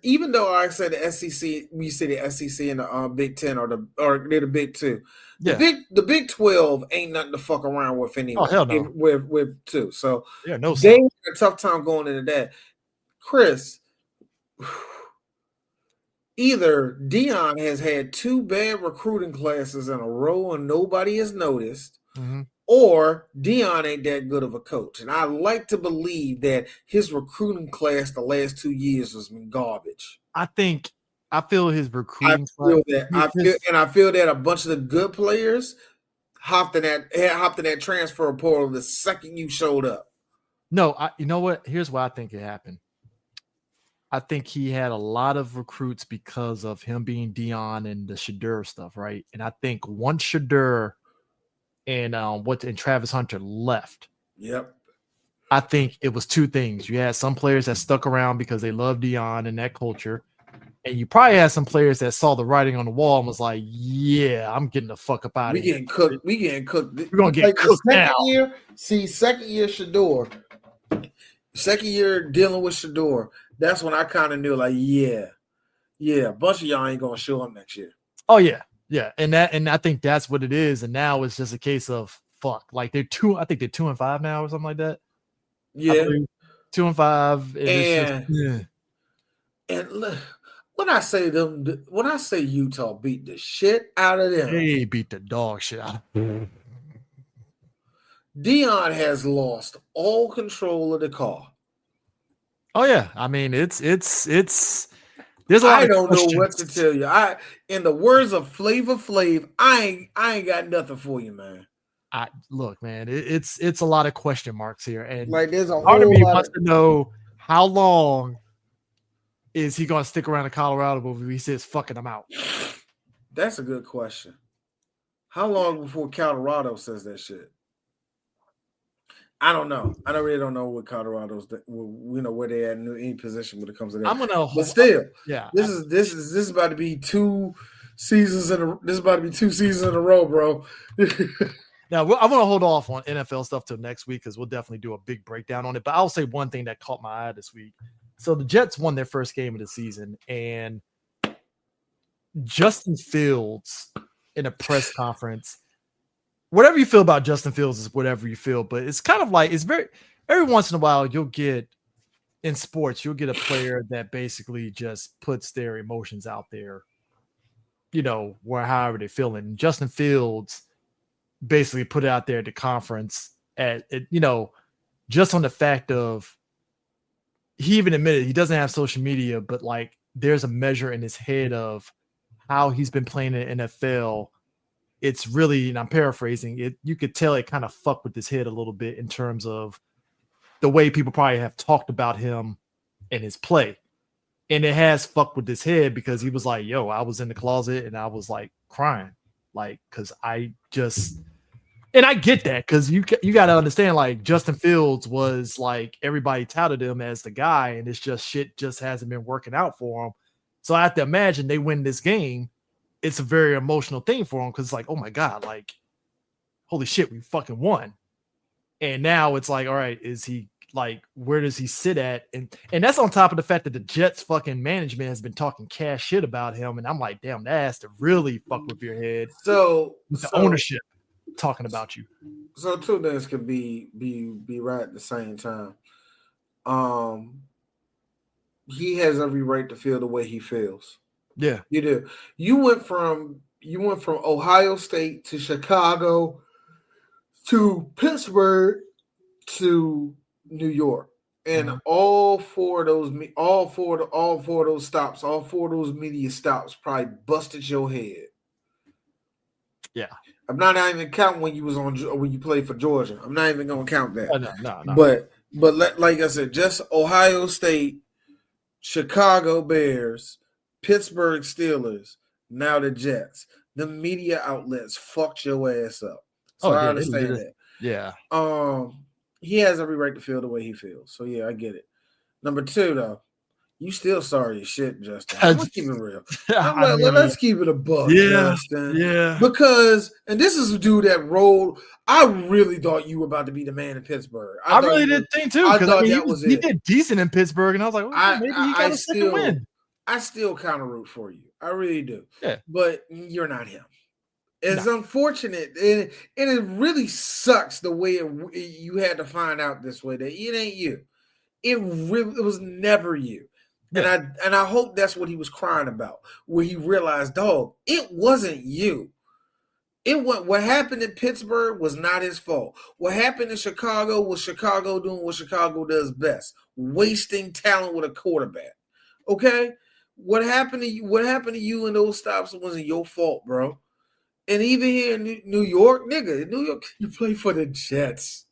even though I said the SEC, we see the SEC and the Big Ten or they're the Big Two. The Big 12 ain't nothing to fuck around with anyway. Oh, hell no. With two. So yeah, no, they had a tough time going into that. Chris, either Dion has had 2 bad recruiting classes in a row and nobody has noticed, or Dion ain't that good of a coach. And I like to believe that his recruiting class the last 2 years has been garbage. I feel his recruiting. I feel that a bunch of the good players hopped in that transfer portal the second you showed up. No, you know what? Here's why I think it happened. I think he had a lot of recruits because of him being Dion and the Shedeur stuff, right? And I think once Shedeur and Travis Hunter left, yep, I think it was 2 things. You had some players that stuck around because they loved Dion and that culture. And you probably had some players that saw the writing on the wall and was like, yeah, I'm getting the fuck up out of here. We getting cooked. We're going to get cooked now. Second year Shedeur. Second year dealing with Shedeur. That's when I kind of knew, like, yeah, a bunch of y'all ain't going to show up next year. Oh, yeah. Yeah. And I think that's what it is. And now it's just a case of fuck. Like I think they're 2-5 now or something like that. Yeah. 2-5. And look. When I say Utah beat the shit out of them, they beat the dog shit out of them. Dion has lost all control of the car. Oh yeah, I mean it's there's a lot. I don't know what to tell you. In the words of Flavor Flav, I ain't got nothing for you, man. Look, man, it's a lot of question marks here, and like there's a part of me wants to know how long. Is he going to stick around in Colorado before he says fucking him out? That's a good question. How long before Colorado says that shit? I don't know. I really don't know what Colorado's, where they at in any position when it comes to that. But still, yeah. This is about to be 2 seasons in a. This is about to be 2 seasons in a row, bro. Now, I'm going to hold off on NFL stuff till next week because we'll definitely do a big breakdown on it. But I'll say one thing that caught my eye this week. So the Jets won their first game of the season, and Justin Fields in a press conference, whatever you feel about Justin Fields is whatever you feel, but it's kind of like, every once in a while you'll get a player that basically just puts their emotions out there, however they're feeling. And Justin Fields basically put it out there at the conference just on the fact of, he even admitted he doesn't have social media, but like there's a measure in his head of how he's been playing in the NFL. It's really, and I'm paraphrasing it, you could tell it kind of fucked with his head a little bit in terms of the way people probably have talked about him and his play. And it has fucked with his head because he was like, yo, I was in the closet and I was like crying. Like, cause and I get that because you got to understand, like Justin Fields was like everybody touted him as the guy, and it's just shit just hasn't been working out for him. So I have to imagine they win this game. It's a very emotional thing for him because it's like, oh my God, like holy shit, we fucking won. And now it's like, all right, is he like, where does he sit at? And that's on top of the fact that the Jets fucking management has been talking cash shit about him. And I'm like, damn, that has to really fuck with your head. So with the ownership talking about you. So 2 things can be right at the same time. He has every right to feel the way he feels. Yeah, you do. You went from Ohio State to Chicago to Pittsburgh to New York, And all four of those stops, all four of those media stops probably busted your head. Yeah. I'm not even counting when you played for Georgia. I'm not even gonna count that. No. But like I said, just Ohio State, Chicago Bears, Pittsburgh Steelers, now the Jets. The media outlets fucked your ass up. So I understand that. Yeah. He has every right to feel the way he feels. So yeah, I get it. Number 2, though, you still sorry as shit, Justin. Let's keep it real. Let's keep it a buck, Justin. Yeah. Because, and this is a dude that rolled. I really thought you were about to be the man in Pittsburgh. I really did think too. I thought he did decent in Pittsburgh, and I was like, maybe he got a second win. I still kind of root for you. I really do. Yeah. But you're not him. It's unfortunate, and it really sucks the way you had to find out this way that it ain't you. It was never you. Yeah. And I hope that's what he was crying about, where he realized, dog, it wasn't you. What happened in Pittsburgh was not his fault. What happened in Chicago was Chicago doing what Chicago does best, wasting talent with a quarterback. Okay? What happened to you in those stops wasn't your fault, bro. And even here in New York, you play for the Jets.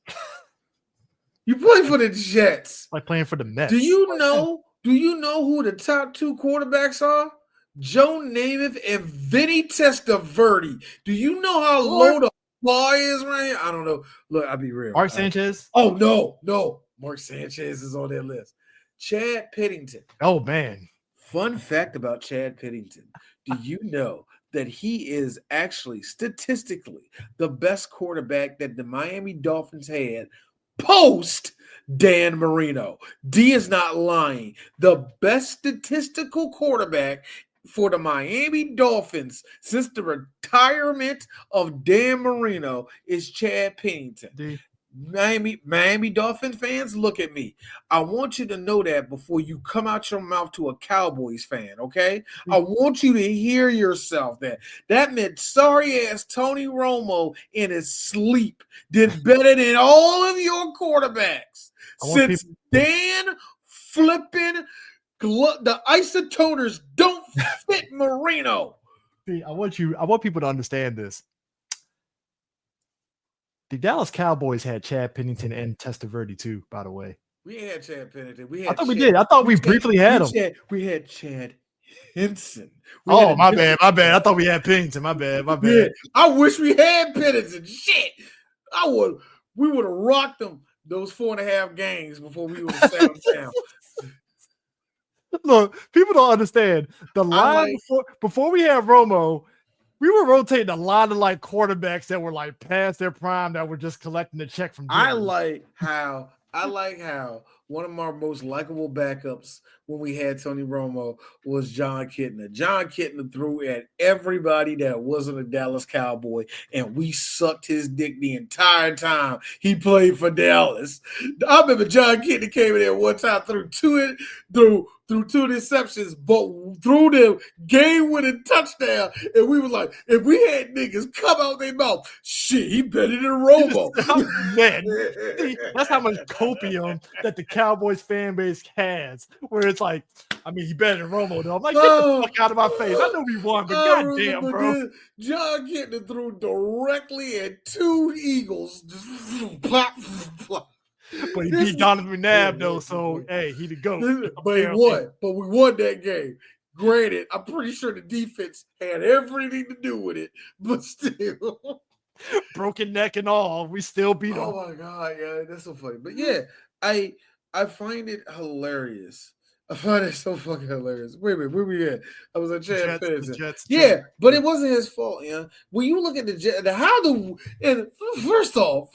You play for the Jets. Like playing for the Mets. Do you know who the top 2 quarterbacks are? Joe Namath and Vinny Testaverde. Do you know how low the bar is right here? I don't know. Look, I'll be real. Mark Sanchez? Oh, no. Mark Sanchez is on that list. Chad Pennington. Oh, man. Fun fact about Chad Pennington. Do you know that he is actually statistically the best quarterback that the Miami Dolphins had post Dan Marino? D is not lying. The best statistical quarterback for the Miami Dolphins since the retirement of Dan Marino is Chad Pennington. Miami Dolphin fans, look at me. I want you to know that before you come out your mouth to a Cowboys fan, okay? I want you to hear yourself that meant sorry-ass Tony Romo in his sleep did better than all of your quarterbacks since Dan flipping the isotoners don't fit Marino. See, I want people to understand this. The Dallas Cowboys had Chad Pennington and Testaverde too, by the way. We had Chad Pennington. I thought we did. I thought we briefly had him. We had Chad Henson. My bad. I thought we had Pennington. My bad. Yeah, I wish we had Pennington. Shit. We would have rocked them those 4.5 games before we would have sat them down. Look, people don't understand. The line before we had Romo, we were rotating a lot of like quarterbacks that were like past their prime that were just collecting the check from Jerry. I like how one of our most likable backups when we had Tony Romo was John Kitna. John Kitna threw at everybody that wasn't a Dallas Cowboy, and we sucked his dick the entire time he played for Dallas. I remember John Kitna came in there one time, threw two interceptions, but threw the game-winning touchdown, and we were like, if we had niggas come out their mouth, shit, he better than Romo. Man, that's how much copium that the Cowboys fan base has, where it's like, I mean, he better than Romo, though. I'm like, get the fuck out of my face. I know we won, but goddamn, bro. John Kitna threw directly at 2 Eagles. Just plop, plop. But he beat Donovan McNabb, though, so, hey, he the GOAT. But he won. But we won that game. Granted, I'm pretty sure the defense had everything to do with it, but still. Broken neck and all, we still beat him. Oh, my God, yeah, that's so funny. But, yeah, I find it hilarious. I find it so fucking hilarious. Wait a minute, where we at? I was at Chad Pennington. Yeah, but it wasn't his fault, yeah. When you look at the Jets, first off,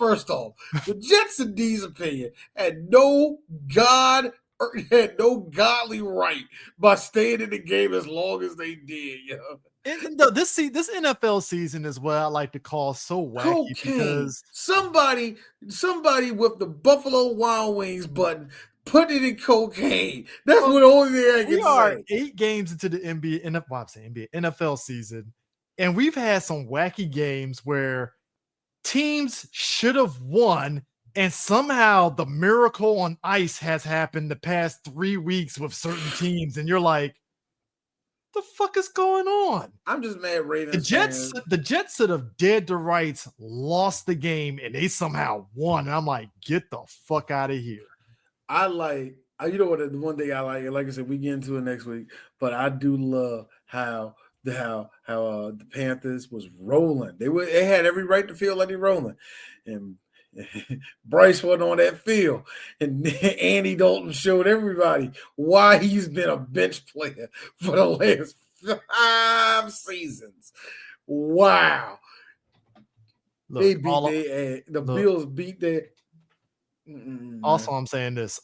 the Jets, in D's opinion, had no godly right by staying in the game as long as they did, yo. And this NFL season is what I like to call so wacky because somebody with the Buffalo Wild Wings button put it in cocaine. That's what the only thing I can say. We are 8 games into the NFL season, and we've had some wacky games where teams should have won, And somehow the miracle on ice has happened the past 3 weeks with certain teams, and you're like, the fuck is going on? I'm just mad Ravens The Jets that have dead to rights lost the game and they somehow won. And I'm like, get the fuck out of here. I like, you know what, the one thing I like I said, we get into it next week, but I do love how the Panthers was rolling. They had every right to feel like they're rolling. And Bryce wasn't on that field. And Andy Dalton showed everybody why he's been a bench player for the last 5 seasons. Wow. Look, They beat the Bills beat their. Also, I'm saying this.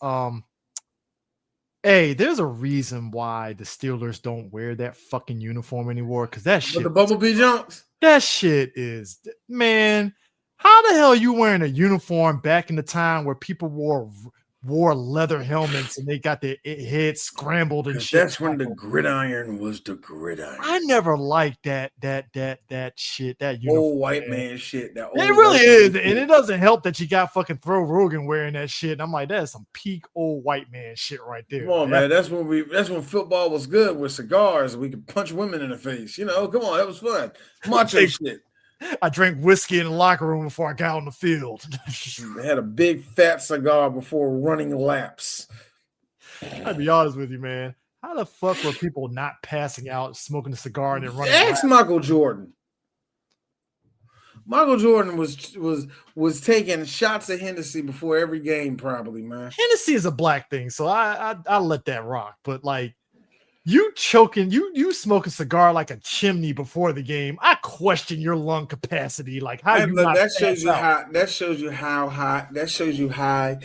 Hey, there's a reason why the Steelers don't wear that fucking uniform anymore. Because that shit. The Bumblebee jumps. That shit is, man. How the hell are you wearing a uniform back in the time where people wore leather helmets and they got their heads scrambled and shit? That's when the gridiron was the gridiron. I never liked that shit. That uniform, old white man shit. It really is, and it doesn't help that you got fucking Throw Rogan wearing that shit. And I'm like, that's some peak old white man shit right there. Come on, man. That's when football was good with cigars. We could punch women in the face. You know, come on, that was fun. Macho shit. I drank whiskey in the locker room before I got on the field. They had a big fat cigar before running laps. I'll be honest with you, man. How the fuck were people not passing out, smoking a cigar, and then running? Ask Michael Jordan. Michael Jordan was taking shots of Hennessy before every game, probably, man. Hennessy is a black thing, so I let that rock. But like, you choking, you smoke a cigar like a chimney before the game. I question your lung capacity. Like how you not that shows you how that shows you how high that shows you how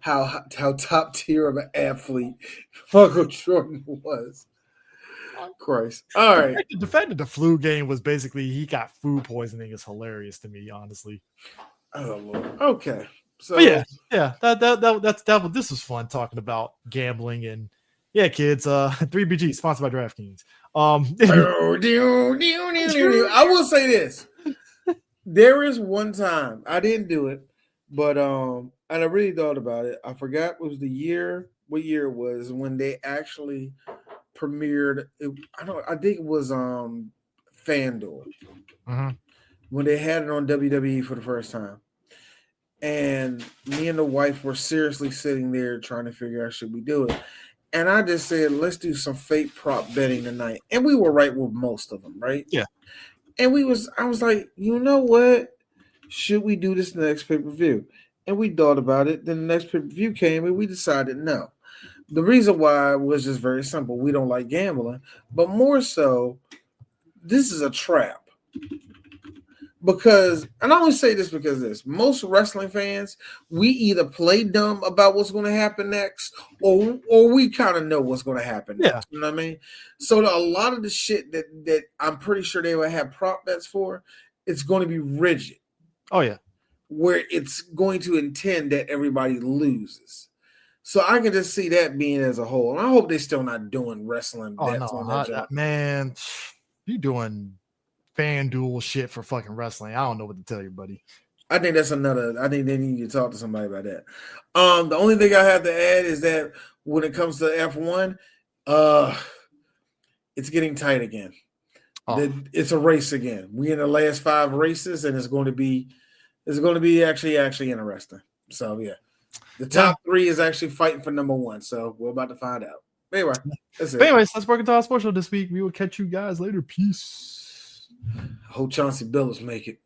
top tier of an athlete Michael Jordan was. Christ. All right. The fact that the flu game was basically he got food poisoning is hilarious to me, honestly. Oh Lord. Okay. So but yeah. That this was fun talking about gambling and. Yeah, kids. 3BG sponsored by DraftKings. I will say this: there is one time I didn't do it, but and I really thought about it. I forgot what year it was when they actually premiered. I think it was FanDuel when they had it on WWE for the first time. And me and the wife were seriously sitting there trying to figure out should we do it. And I just said, let's do some fake prop betting tonight. And we were right with most of them, right? Yeah. And I was like, you know what? Should we do this next pay-per-view? And we thought about it. Then the next pay-per-view came and we decided no. The reason why was just very simple. We don't like gambling. But more so, this is a trap. Because, and I only say this because of this, most wrestling fans, we either play dumb about what's going to happen next, or we kind of know what's going to happen next. Yeah. You know what I mean? So a lot of the shit that I'm pretty sure they would have prop bets for, it's going to be rigid. Oh, yeah. Where it's going to intend that everybody loses. So I can just see that being as a whole. And I hope they're still not doing wrestling bets on that. Man, you doing FanDuel shit for fucking wrestling. I don't know what to tell you, buddy. I think I think they need to talk to somebody about that. The only thing I have to add is that when it comes to F1, it's getting tight again. Oh. It's a race again. We in the last 5 races, and it's going to be actually interesting. So yeah. The top 3 is actually fighting for number 1. So we're about to find out. Anyway, that's it. But anyways, let's work into our sports show this week. We will catch you guys later. Peace. I hope Chauncey Billups make it.